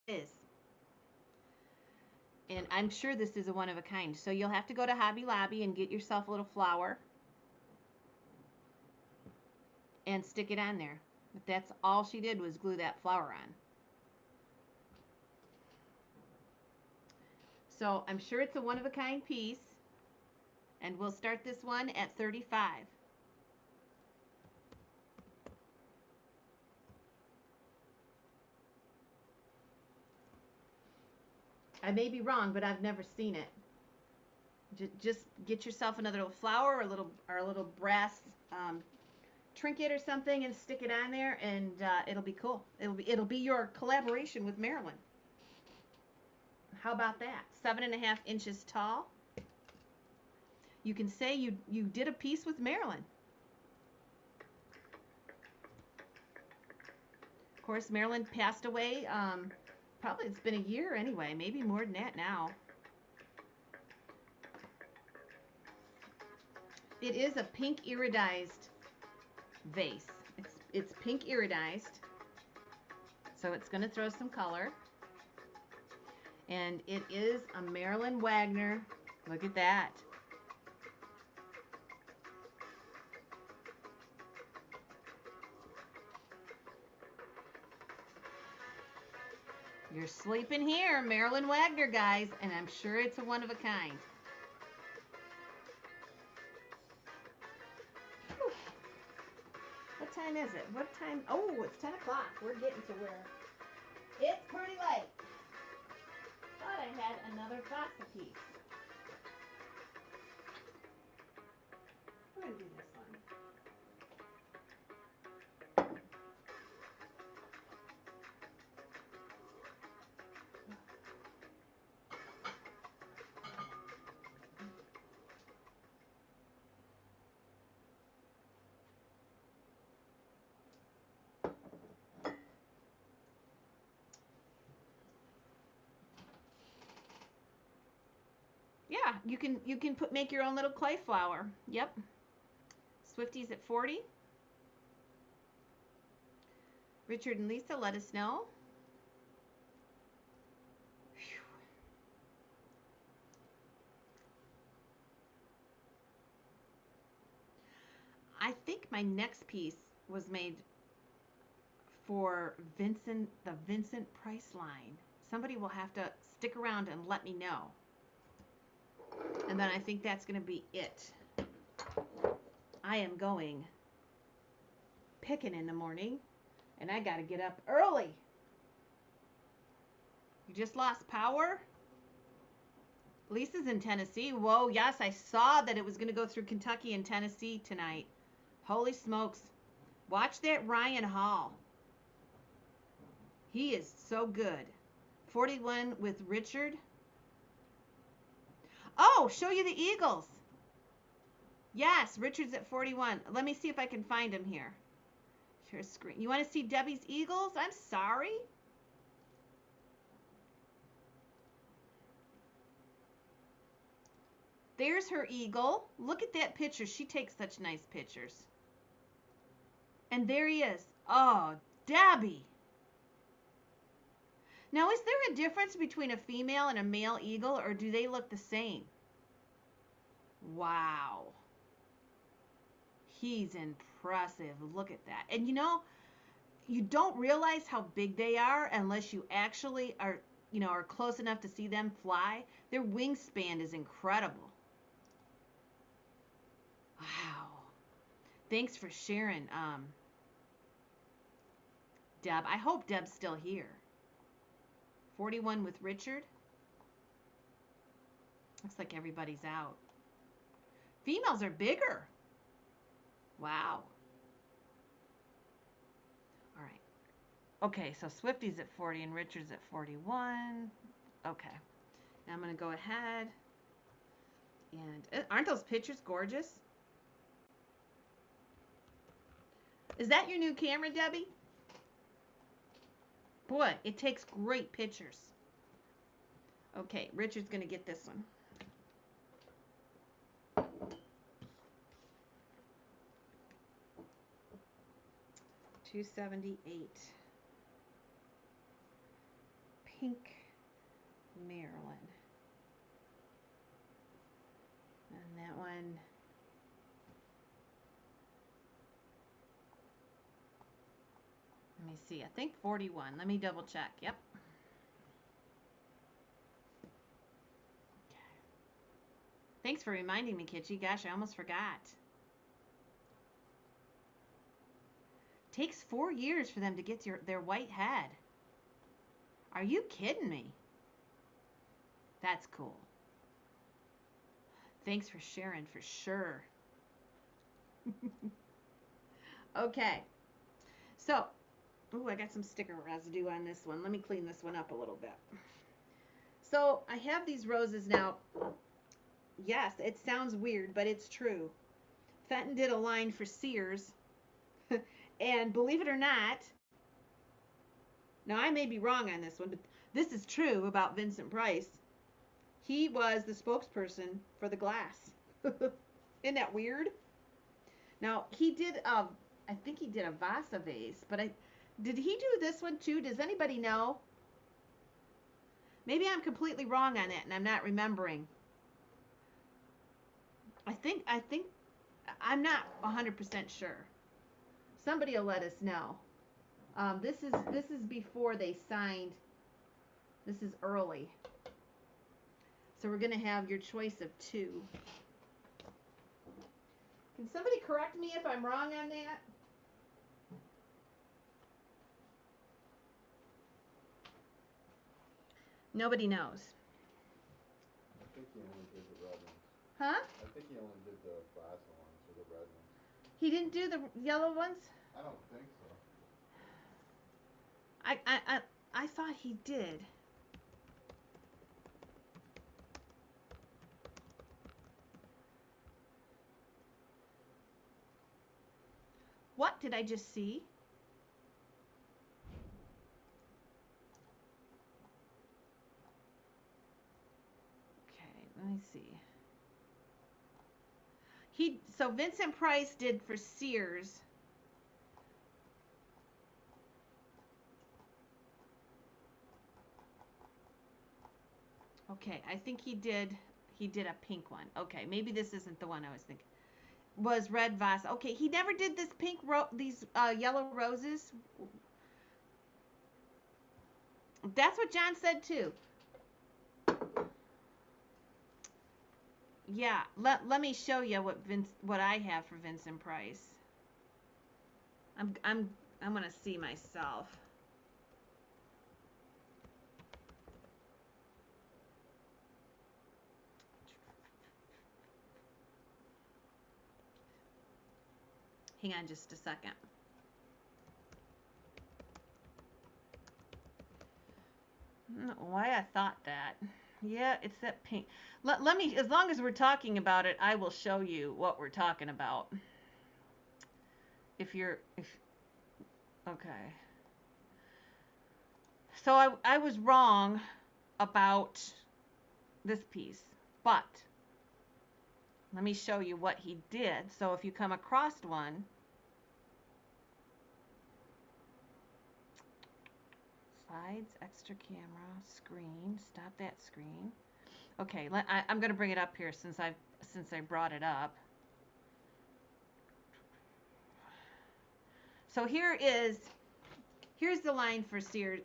Speaker 1: is. And I'm sure this is a one of a kind. So you'll have to go to Hobby Lobby and get yourself a little flower and stick it on there. But that's all she did was glue that flower on. So I'm sure it's a one of a kind piece. And we'll start this one at 35. I may be wrong, but I've never seen it. Just get yourself another little flower or a little brass trinket or something and stick it on there, and it'll be cool. It'll be your collaboration with Marilyn. How about that? 7.5 inches tall. You can say you did a piece with Marilyn. Of course, Marilyn passed away. Probably it's been a year anyway, maybe more than that now. It is a pink iridized vase. It's pink iridized, so it's going to throw some color. And it is a Marilyn Wagner. Look at that. You're sleeping here, Marilyn Wagner, guys, and I'm sure it's a one of a kind. Whew. What time is it? What time? Oh, it's 10 o'clock. We're getting to where it's pretty late. Thought I had another Fossil piece. going to do this one. Yeah, you can make your own little clay flower. Yep. Swifties at 40. Richard and Lisa, let us know. Whew. I think my next piece was made for Vincent, the Vincent Price line. Somebody will have to stick around and let me know. And then I think that's going to be it. I am going picking in the morning, and I got to get up early. You just lost power? Lisa's in Tennessee. Whoa, yes, I saw that it was going to go through Kentucky and Tennessee tonight. Holy smokes. Watch that Ryan Hall. He is so good. 41 with Richard. Oh, show you the Eagles. Yes, Richard's at 41. Let me see if I can find him here. Share screen. You want to see Debbie's Eagles? I'm sorry. There's her eagle. Look at that picture. She takes such nice pictures. And there he is. Oh, Debbie. Now, is there a difference between a female and a male eagle, or do they look the same? Wow. He's impressive. Look at that. And you know, you don't realize how big they are unless you actually are, are close enough to see them fly. Their wingspan is incredible. Wow. Thanks for sharing, Deb. I hope Deb's still here. 41 with Richard. Looks like everybody's out. Females are bigger. Wow. All right. Okay, so Swifty's at 40 and Richard's at 41. Okay. Now I'm going to go ahead. And aren't those pictures gorgeous? Is that your new camera, Debbie? Boy, it takes great pictures. Okay, Richard's going to get this one. $278. Pink Maryland. And that one. Let me see. I think 41. Let me double check. Yep. Okay. Thanks for reminding me, Kitschy. Gosh, I almost forgot. Takes 4 years for them to get their white head. Are you kidding me? That's cool. Thanks for sharing, for sure. Okay. So, ooh, I got some sticker residue on this one. Let me clean this one up a little bit. So, I have these roses now. Yes, it sounds weird, but it's true. Fenton did a line for Sears. And believe it or not, now I may be wrong on this one, but this is true about Vincent Price. He was the spokesperson for the glass. Isn't that weird? Now, he did, I think he did a Vasa vase, but did he do this one too? Does anybody know? Maybe I'm completely wrong on it and I'm not remembering. I think, I'm not 100% sure. Somebody will let us know. This is before they signed. This is early. So we're going to have your choice of 2. Can somebody correct me if I'm wrong on that? Nobody knows.
Speaker 2: I think he only did the red ones.
Speaker 1: Huh?
Speaker 2: I think he only did the Vasa ones or the red
Speaker 1: He didn't do the yellow ones?
Speaker 2: I don't think so.
Speaker 1: I thought he did. What did I just see? Okay, let me see. So Vincent Price did for Sears. Okay, I think he did a pink one. Okay, maybe this isn't the one I was thinking. Was red vase. Okay, he never did this these yellow roses. That's what John said too. Yeah, let me show you what I have for Vincent Price. I'm gonna see myself. Hang on just a second. Why I thought that. Yeah, it's that pink. Let me, as long as we're talking about it, I will show you what we're talking about. Okay. So I was wrong about this piece, but let me show you what he did. So if you come across one, slides, extra camera, screen, stop that screen. Okay, I'm going to bring it up here since I brought it up. So here's the line for Sears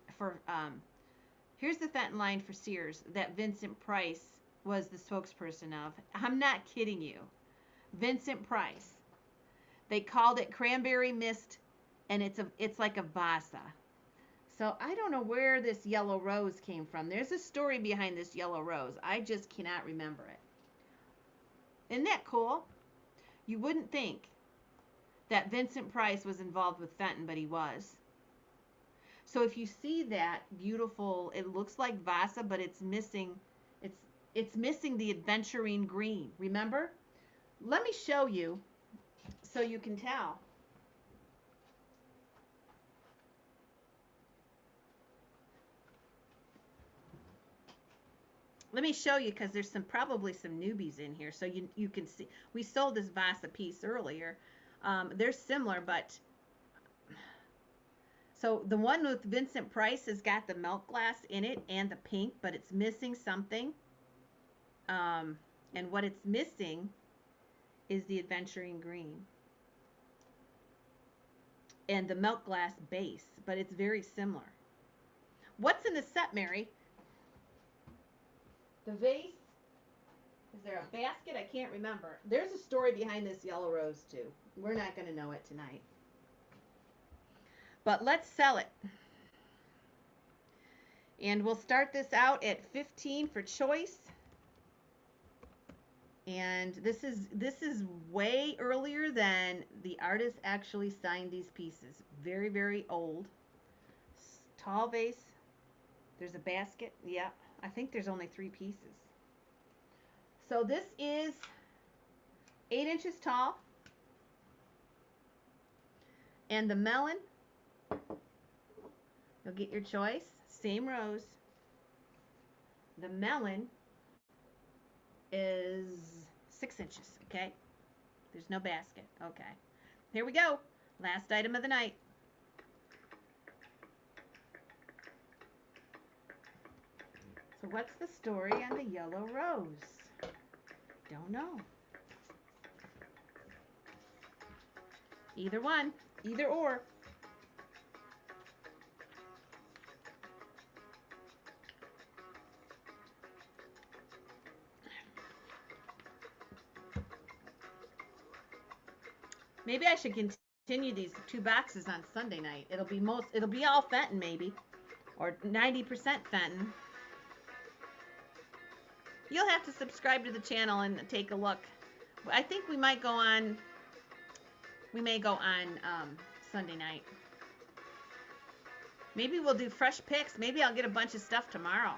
Speaker 1: here's the Fenton line for Sears that Vincent Price was the spokesperson of. I'm not kidding you. Vincent Price. They called it cranberry mist, and it's like a vasa. So I don't know where this yellow rose came from. There's a story behind this yellow rose. I just cannot remember it. Isn't that cool? You wouldn't think that Vincent Price was involved with Fenton, but he was. So if you see that beautiful, it looks like vasa, but it's missing the adventurine green. Remember? Let me show you so you can tell. Let me show you because there's probably some newbies in here, so you can see. We sold this vasa piece earlier. They're similar, but so the one with Vincent Price has got the milk glass in it and the pink, but it's missing something. And what it's missing is the adventuring green and the milk glass base, but it's very similar. What's in the set, Mary? The vase? Is there a basket? I can't remember. There's a story behind this yellow rose too. We're not going to know it tonight. But let's sell it. And we'll start this out at 15 for choice. And this is way earlier than the artist actually signed these pieces. Very, very old. Tall vase. There's a basket. Yeah, I think there's only 3 pieces. So this is 8 inches tall. And the melon, you'll get your choice. Same rose. The melon is 6 inches, okay? There's no basket. Okay. Here we go. Last item of the night. So what's the story on the yellow rose? Don't know. Either one. Either or. Maybe I should continue these 2 boxes on Sunday night. It'll be all Fenton maybe, or 90% Fenton. You'll have to subscribe to the channel and take a look. I think we might go on We may go on Sunday night. Maybe we'll do fresh picks. Maybe I'll get a bunch of stuff tomorrow.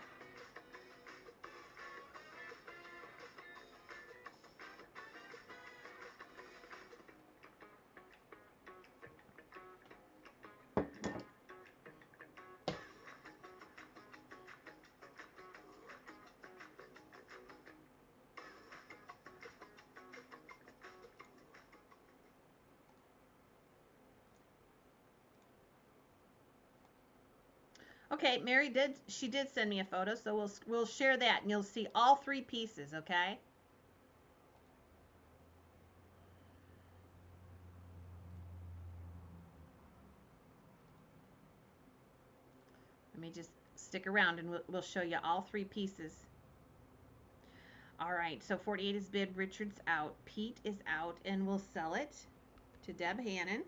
Speaker 1: Okay, Mary did send me a photo, so we'll share that and you'll see all three pieces, okay? Let me just stick around and we'll show you all three pieces. All right, so 48 is bid, Richard's out, Pete is out, and we'll sell it to Deb Hannon.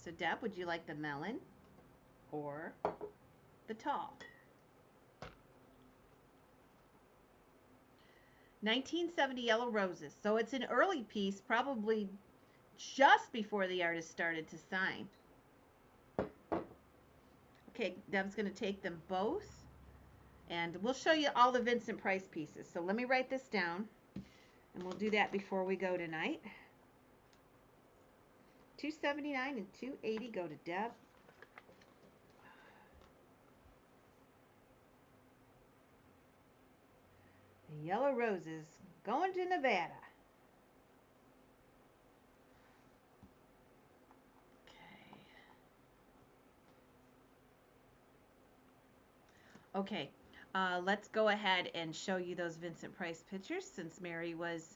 Speaker 1: So Deb, would you like the melon or the tall? 1970 Yellow Roses. So it's an early piece, probably just before the artist started to sign. Okay, Deb's going to take them both. And we'll show you all the Vincent Price pieces. So let me write this down. And we'll do that before we go tonight. 279 and 280 go to Deb. The Yellow Roses going to Nevada. Okay, let's go ahead and show you those Vincent Price pictures since Mary was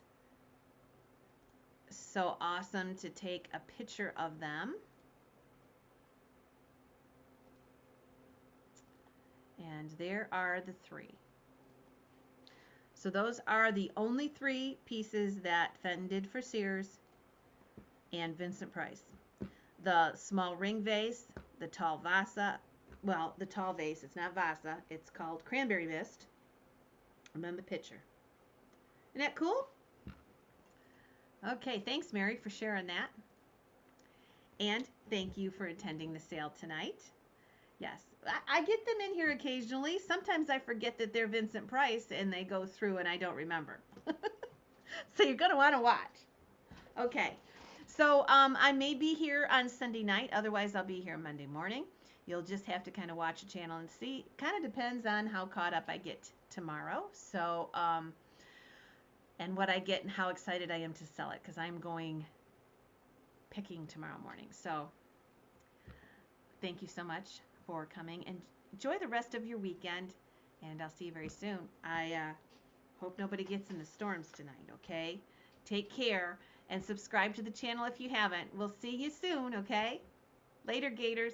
Speaker 1: so awesome to take a picture of them. And there are the three. So those are the only three pieces that Fenton did for Sears and Vincent Price. The small ring vase, the tall vase, well, the tall vase, it's not vase, it's called Cranberry Mist. And then the pitcher. Isn't that cool? Okay, thanks Mary for sharing that. And thank you for attending the sale tonight. Yes, I get them in here occasionally. Sometimes I forget that they're Vincent Price and they go through and I don't remember. So you're going to want to watch. Okay, so I may be here on Sunday night. Otherwise, I'll be here Monday morning. You'll just have to kind of watch the channel and see. Kind of depends on how caught up I get tomorrow. So, and what I get and how excited I am to sell it because I'm going picking tomorrow morning. So thank you so much for coming and enjoy the rest of your weekend. And I'll see you very soon. I hope nobody gets in the storms tonight, okay? Take care and subscribe to the channel if you haven't. We'll see you soon, okay? Later, Gators.